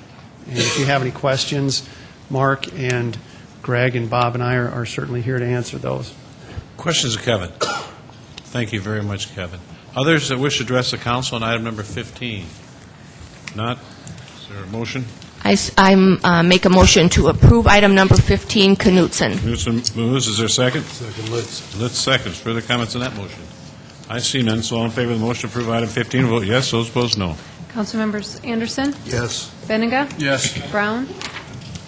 And if you have any questions, Mark and Greg and Bob and I are certainly here to answer those. Questions of Kevin? Thank you very much, Kevin. Others that wish to address the council on item number 15? Not? Is there a motion? I make a motion to approve item number 15, Knutson. Knutson moves. Is there a second? Second, Litz. Litz seconds. Further comments on that motion? I see none, so all in favor of the motion to approve item 15 will vote yes. Those opposed, no. Councilmembers Anderson? Yes. Benega? Yes. Brown?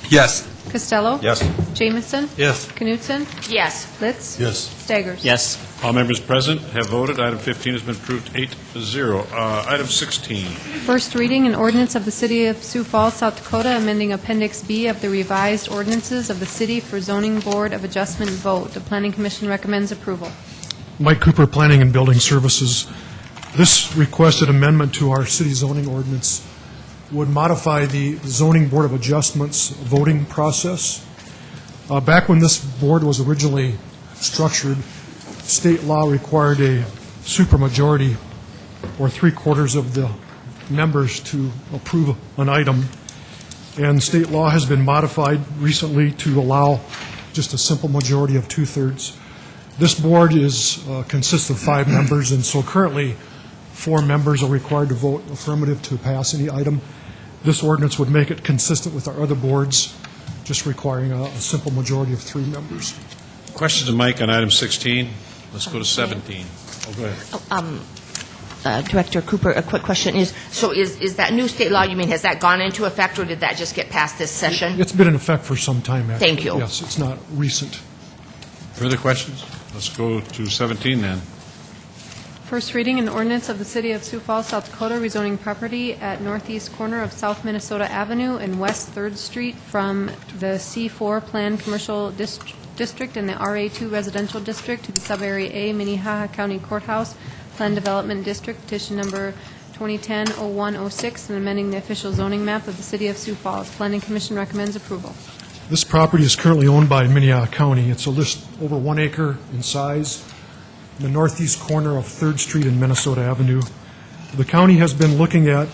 Yes. Costello? Yes. Jamison? Yes. Knutson? Yes. Litz? Yes. Staggers? Yes. All members present have voted. Item 15 has been approved 8-0. Item 16. First reading, an ordinance of the City of Sioux Falls, South Dakota, amending Appendix B of the revised ordinances of the city for zoning board of adjustment vote. The Planning Commission recommends approval. Mike Cooper, Planning and Building Services. This requested amendment to our city zoning ordinance would modify the zoning board of adjustments voting process. Back when this board was originally structured, state law required a supermajority or 3/4 of the members to approve an item. And state law has been modified recently to allow just a simple majority of 2/3. This board consists of 5 members, and so currently 4 members are required to vote affirmative to pass any item. This ordinance would make it consistent with our other boards, just requiring a simple majority of 3 members. Questions to Mike on item 16? Let's go to 17. Oh, go ahead. Director Cooper, a quick question is that new state law, you mean, has that gone into effect, or did that just get passed this session? It's been in effect for some time, actually. Thank you. Yes, it's not recent. Further questions? Let's go to 17 then. First reading, an ordinance of the City of Sioux Falls, South Dakota, rezoning property at northeast corner of South Minnesota Avenue and West 3rd Street from the C4 Planned Commercial District and the RA2 Residential District to the Sub-Area A, Minnehaha County Courthouse, Plan Development District, petition number 2010-0106, and amending the official zoning map of the City of Sioux Falls. Planning Commission recommends approval. This property is currently owned by Minnehaha County. It's a list over 1 acre in size, in the northeast corner of 3rd Street and Minnesota Avenue. The county has been looking at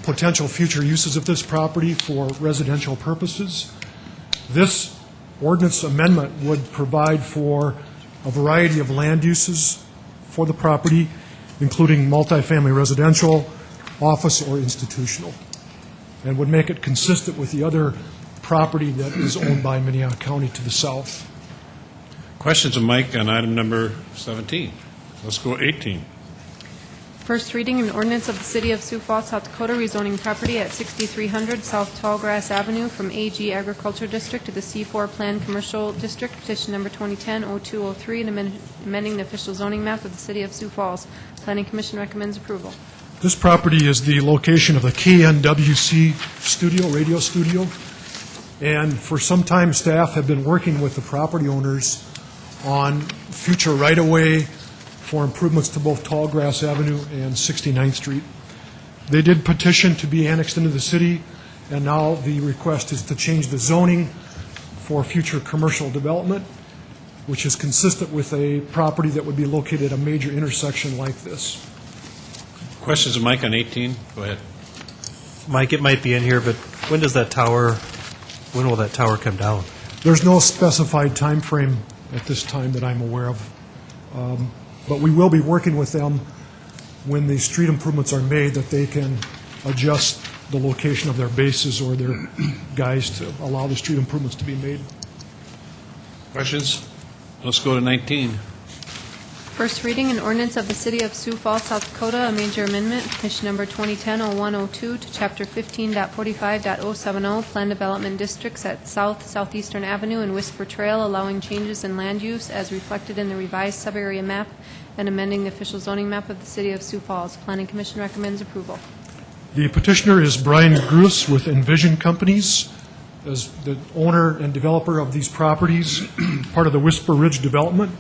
potential future uses of this property for residential purposes. This ordinance amendment would provide for a variety of land uses for the property, including multifamily residential, office, or institutional, and would make it consistent with the other property that is owned by Minnehaha County to the south. Questions of Mike on item number 17. Let's go 18. First reading, an ordinance of the City of Sioux Falls, South Dakota, rezoning property at 6300 South Tallgrass Avenue from AG Agriculture District to the C4 Planned Commercial District, petition number 2010-0203, and amending the official zoning map of the City of Sioux Falls. Planning Commission recommends approval. This property is the location of a KNWC studio, radio studio, and for some time staff have been working with the property owners on future right-of-way for improvements to both Tallgrass Avenue and 69th Street. They did petition to be annexed into the city, and now the request is to change the zoning for future commercial development, which is consistent with a property that would be located at a major intersection like this. Questions of Mike on 18? Go ahead. Mike, it might be in here, but when will that tower come down? There's no specified time frame at this time that I'm aware of. But we will be working with them when the street improvements are made, that they can adjust the location of their bases or their guys to allow the street improvements to be made. Questions? Let's go to 19. First reading, an ordinance of the City of Sioux Falls, South Dakota, a major amendment, petition number 2010-0102 to Chapter 15.45.070, Plan Development Districts at Southeastern Avenue and Whisper Trail, allowing changes in land use as reflected in the revised sub-area map and amending the official zoning map of the City of Sioux Falls. Planning Commission recommends approval. The petitioner is Brian Gruss with Envision Companies as the owner and developer of these properties, part of the Whisper Ridge development.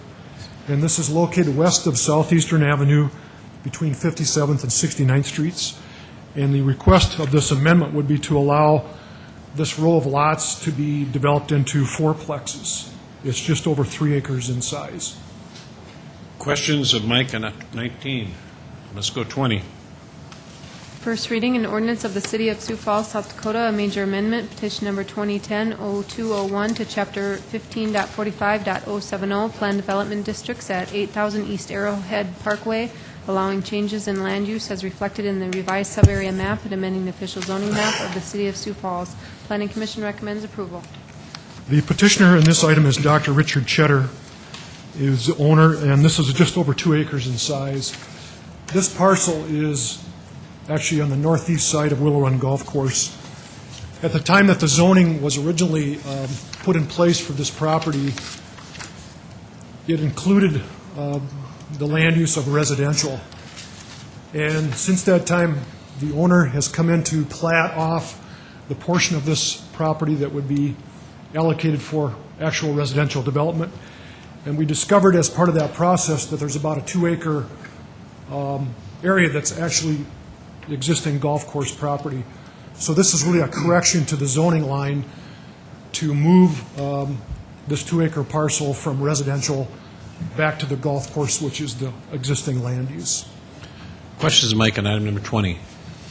And this is located west of Southeastern Avenue between 57th and 69th Streets. And the request of this amendment would be to allow this row of lots to be developed into fourplexes. It's just over 3 acres in size. Questions of Mike on 19? Let's go 20. First reading, an ordinance of the City of Sioux Falls, South Dakota, a major amendment, petition number 2010-0201 to Chapter 15.45.070, Plan Development Districts at 8000 East Arrowhead Parkway, allowing changes in land use as reflected in the revised sub-area map and amending the official zoning map of the City of Sioux Falls. Planning Commission recommends approval. The petitioner in this item is Dr. Richard Cheddar, is the owner, and this is just over 2 acres in size. This parcel is actually on the northeast side of Willow Run Golf Course. At the time that the zoning was originally put in place for this property, it included the land use of residential. And since that time, the owner has come in to plat off the portion of this property that would be allocated for actual residential development. And we discovered as part of that process that there's about a 2-acre area that's actually existing golf course property. So this is really a correction to the zoning line to move this 2-acre parcel from residential back to the golf course, which is the existing land use. Questions, Mike, on item number 20?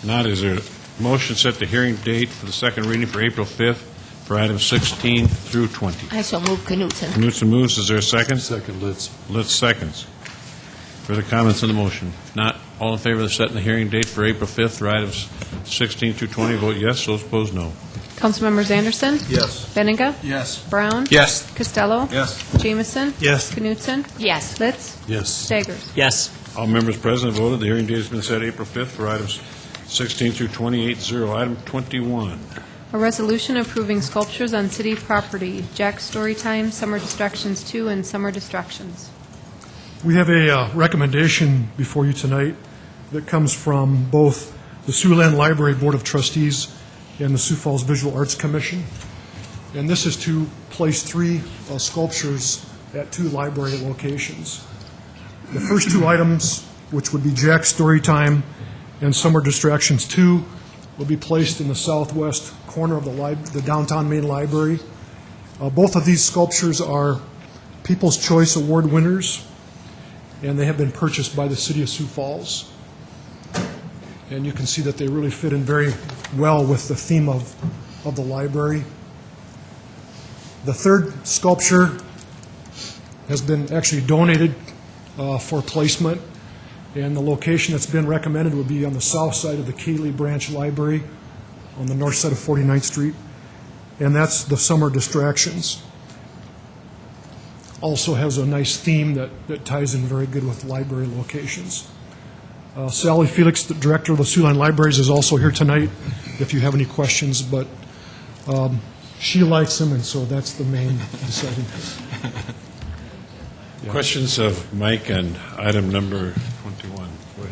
Not, is there a motion to set the hearing date for the second reading for April 5th for items 16 through 20? I shall move Knutson. Knutson moves. Is there a second? Second, Litz. Litz seconds. Further comments on the motion? If not, all in favor of setting the hearing date for April 5th for items 16 through 20, vote yes. Those opposed, no. Councilmembers Anderson? Yes. Benega? Yes. Brown? Yes. Costello? Yes. Jamison? Yes. Knutson? Yes. Litz? Yes. Staggers? Yes. All members present have voted. The hearing date has been set April 5th for items 16 through 28-0. Item 21. A resolution approving sculptures on city property, Jack's Storytime, Summer Distractions 2, and Summer Distractions. We have a recommendation before you tonight that comes from both the Siouxland Library Board of Trustees and the Sioux Falls Visual Arts Commission. And this is to place 3 sculptures at 2 library locations. The first 2 items, which would be Jack's Storytime and Summer Distractions 2, will be placed in the southwest corner of the downtown main library. Both of these sculptures are People's Choice Award winners, and they have been purchased by the city of Sioux Falls. And you can see that they really fit in very well with the theme of the library. The third sculpture has been actually donated for placement, and the location that's been recommended would be on the south side of the Cayley Branch Library on the north side of 49th Street, and that's the Summer Distractions. Also has a nice theme that ties in very good with library locations. Sally Felix, the director of the Siouxland Libraries, is also here tonight if you have any questions, but she likes them, and so that's the main deciding factor. Questions of Mike on item number 21. Go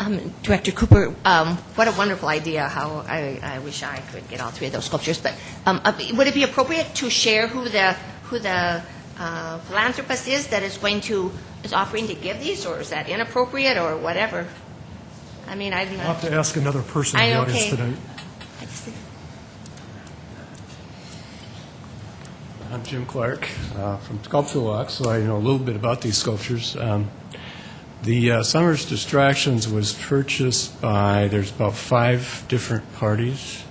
ahead. Director Cooper, what a wonderful idea. How I wish I could get all 3 of those sculptures. But would it be appropriate to share who the philanthropist is that is offering to give these, or is that inappropriate, or whatever? I mean, I'm not. I'll have to ask another person in the audience tonight. I'm Jim Clark from Sculpture Walk, so I know a little bit about these sculptures. The Summer's Distractions was purchased by, there's about 5 different parties,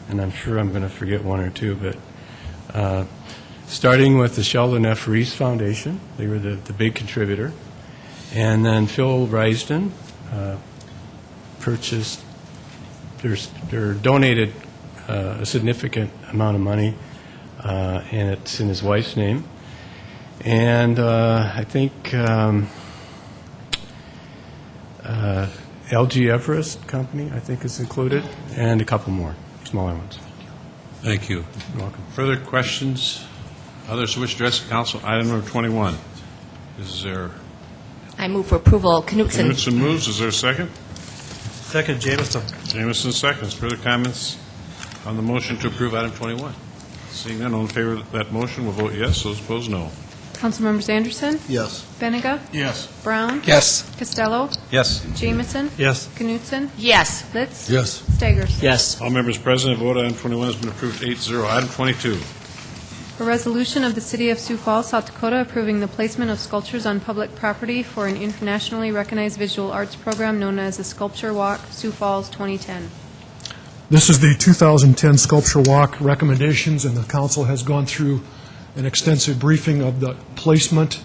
and I'm sure I'm going to forget 1 or 2, but starting with the Sheldon F. Reese Foundation, they were the big contributor, and then Phil Risden purchased, they're donated a significant amount of money, and it's in his wife's name. And I think LG Everest Company, I think, is included, and a couple more smaller ones. Thank you. You're welcome. Further questions? Others who wish to address the council, item number 21. Is there? I move for approval. Knutson. Knutson moves. Is there a second? Second, Jameson. Jameson seconds. Further comments on the motion to approve item 21? Seeing none, all in favor of that motion will vote yes. Those opposed, no. Councilmembers Anderson? Yes. Benega? Yes. Brown? Yes. Costello? Yes. Jameson? Yes. Knutson? Yes. Litz? Yes. Staggers? Yes. All members present have voted. Item 21 has been approved 8-0. Item 22. A resolution of the City of Sioux Falls, South Dakota, approving the placement of sculptures on public property for an internationally recognized visual arts program known as the Sculpture Walk, Sioux Falls 2010. This is the 2010 Sculpture Walk recommendations, and the council has gone through an extensive briefing of the placement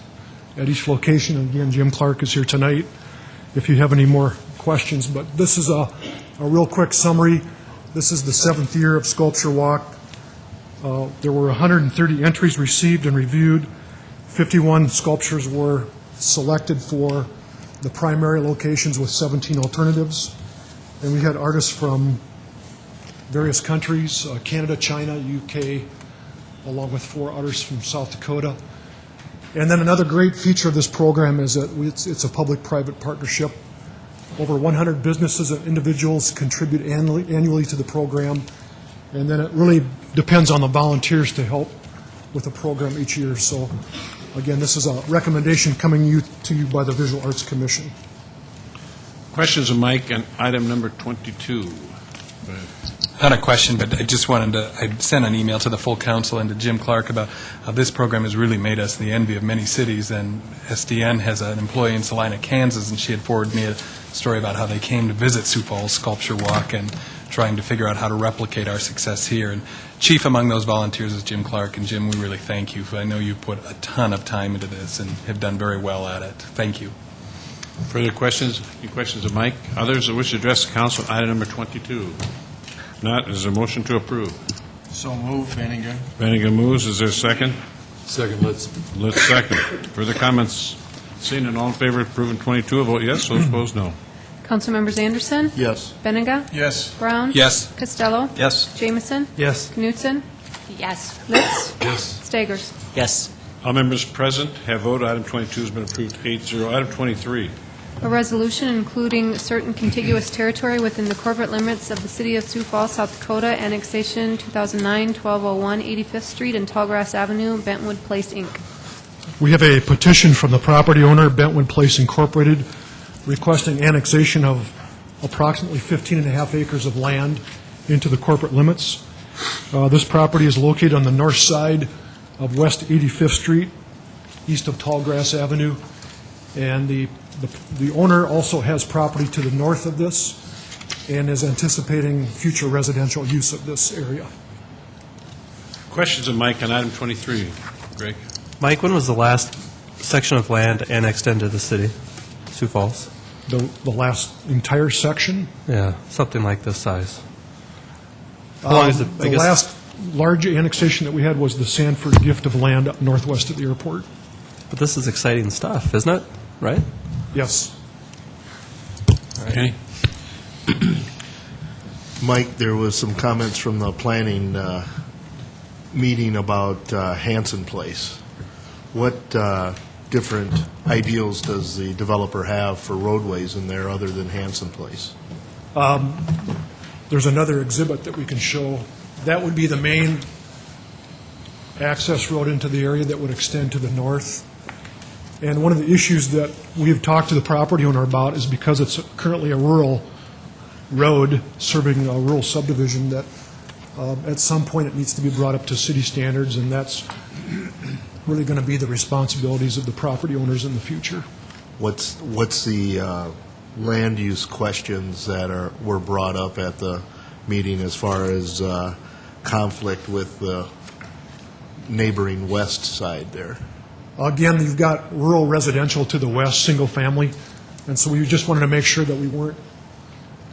at each location. And again, Jim Clark is here tonight if you have any more questions. But this is a real quick summary. This is the 7th year of Sculpture Walk. There were 130 entries received and reviewed. 51 sculptures were selected for the primary locations with 17 alternatives. And we had artists from various countries, Canada, China, UK, along with 4 artists from South Dakota. And then another great feature of this program is that it's a public-private partnership. Over 100 businesses and individuals contribute annually to the program, and then it really depends on the volunteers to help with the program each year. So, again, this is a recommendation coming to you by the Visual Arts Commission. Questions of Mike on item number 22. Go ahead. Not a question, but I just wanted to, I sent an email to the full council and to Jim Clark about how this program has really made us the envy of many cities, and SDN has an employee in Salina, Kansas, and she had forwarded me a story about how they came to visit Sioux Falls Sculpture Walk and trying to figure out how to replicate our success here. And chief among those volunteers is Jim Clark, and Jim, we really thank you. I know you put a ton of time into this and have done very well at it. Thank you. Further questions? Any questions of Mike? Others that wish to address the council, item number 22? Not, is there a motion to approve? So move, Benninger. Benninger moves. Is there a second? Second, Litz. Litz second. Further comments? Seeing none, all in favor of approving 22, vote yes. Those opposed, no. Councilmembers Anderson? Yes. Benega? Yes. Brown? Yes. Costello? Yes. Jameson? Yes. Knutson? Yes. Litz? Yes. Staggers? Yes. All members present have voted. Item 22 has been approved 8-0. Item 23. A resolution including certain contiguous territory within the corporate limits of the City of Sioux Falls, South Dakota, annexation 2009-1201 85th Street and Tallgrass Avenue, Bentwood Place, Inc. We have a petition from the property owner, Bentwood Place Incorporated, requesting annexation of approximately 15.5 acres of land into the corporate limits. This property is located on the north side of West 85th Street, east of Tallgrass Avenue, and the owner also has property to the north of this and is anticipating future residential use of this area. Questions of Mike on item 23? Greg? Mike, when was the last section of land annexed into the city, Sioux Falls? The last entire section? Yeah, something like this size. How long is it? I The guess- last large annexation that we had was the Sanford gift of land up northwest of the airport. But this is exciting stuff, isn't it? Right? Yes. Okay. Mike, there was some comments from the planning meeting about Hanson Place. What different ideals does the developer have for roadways in there other than Hanson Place? There's another exhibit that we can show. That would be the main access road into the area that would extend to the north. And one of the issues that we've talked to the property owner about is because it's currently a rural road serving a rural subdivision, that at some point it needs to be brought up to city standards, and that's really going to be the responsibilities of the property owners in the future. What's the land use questions that were brought up at the meeting as far as conflict with the neighboring west side there? Again, you've got rural residential to the west, single family, and so we just wanted to make sure that we weren't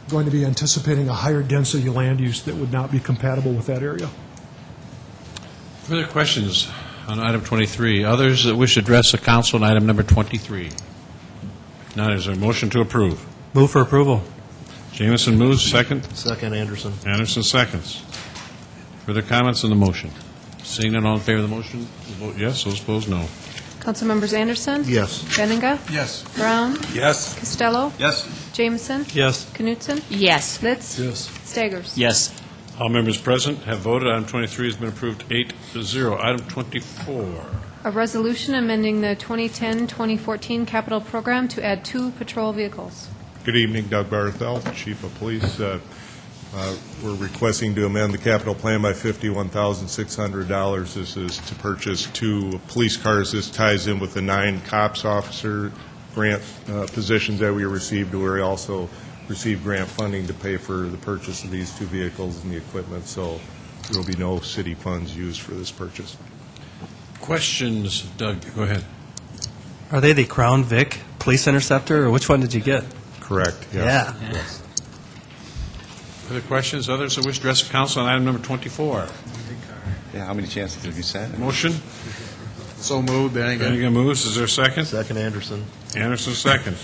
going to be anticipating a higher density land use that would not be compatible with that area. Further questions on item 23? Others that wish to address the council on item number 23? None. Is there a motion to approve? Move for approval. Jamison moves. Second. Second, Anderson. Anderson seconds. Further comments on the motion? Seeing none, all in favor of the motion, will vote yes. Those opposed, no. Councilmembers Anderson? Yes. Benninga? Yes. Brown? Yes. Costello? Yes. Jameson? Yes. Knutson? Yes. Litz? Yes. Staggers? Yes. All members present have voted. Item 23 has been approved 8-0. Item 24. A resolution amending the 2010-2014 capital program to add 2 patrol vehicles. Good evening, Doug Barthel, Chief of Police. We're requesting to amend the capital plan by $51,600. This is to purchase 2 police cars. This ties in with the 9 cops officer grant positions that we received. We also received grant funding to pay for the purchase of these 2 vehicles and the equipment, so there will be no city funds used for this purchase. Questions? Doug, go ahead. Are they the Crown Vic Police Interceptor, or which one did you get? Correct, yes. Yeah. Yes. Further questions? Others that wish to address the council on item number 24? Yeah, how many chances have you said? Motion? So moved, Benninga. Benninga moves. Is there a second? Second, Anderson. Anderson seconds.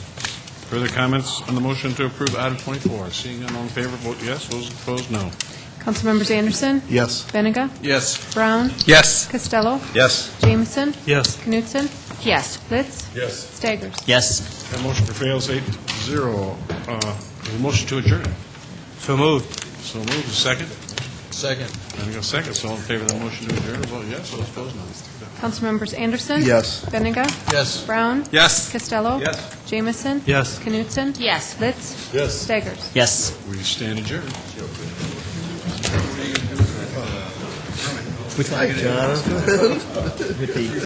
Further comments on the motion to approve item 24? Seeing none, all in favor, vote yes. Those opposed, no. Councilmembers Anderson? Yes. Benninga? Yes. Brown? Yes. Costello? Yes. Jameson? Yes. Knutson? Yes. Litz? Yes. Staggers? Yes. That motion fails 8-0. The motion to adjourn. So moved. So moved. Second? Second. Benninga seconds. All in favor of the motion to adjourn, vote yes. Those opposed, no. Councilmembers Anderson? Yes. Benninga? Yes. Brown? Yes. Costello? Yes. Jameson? Yes. Knutson? Yes. Litz? Yes. Staggers? Yes. We stand adjourned. Hi, Jonathan.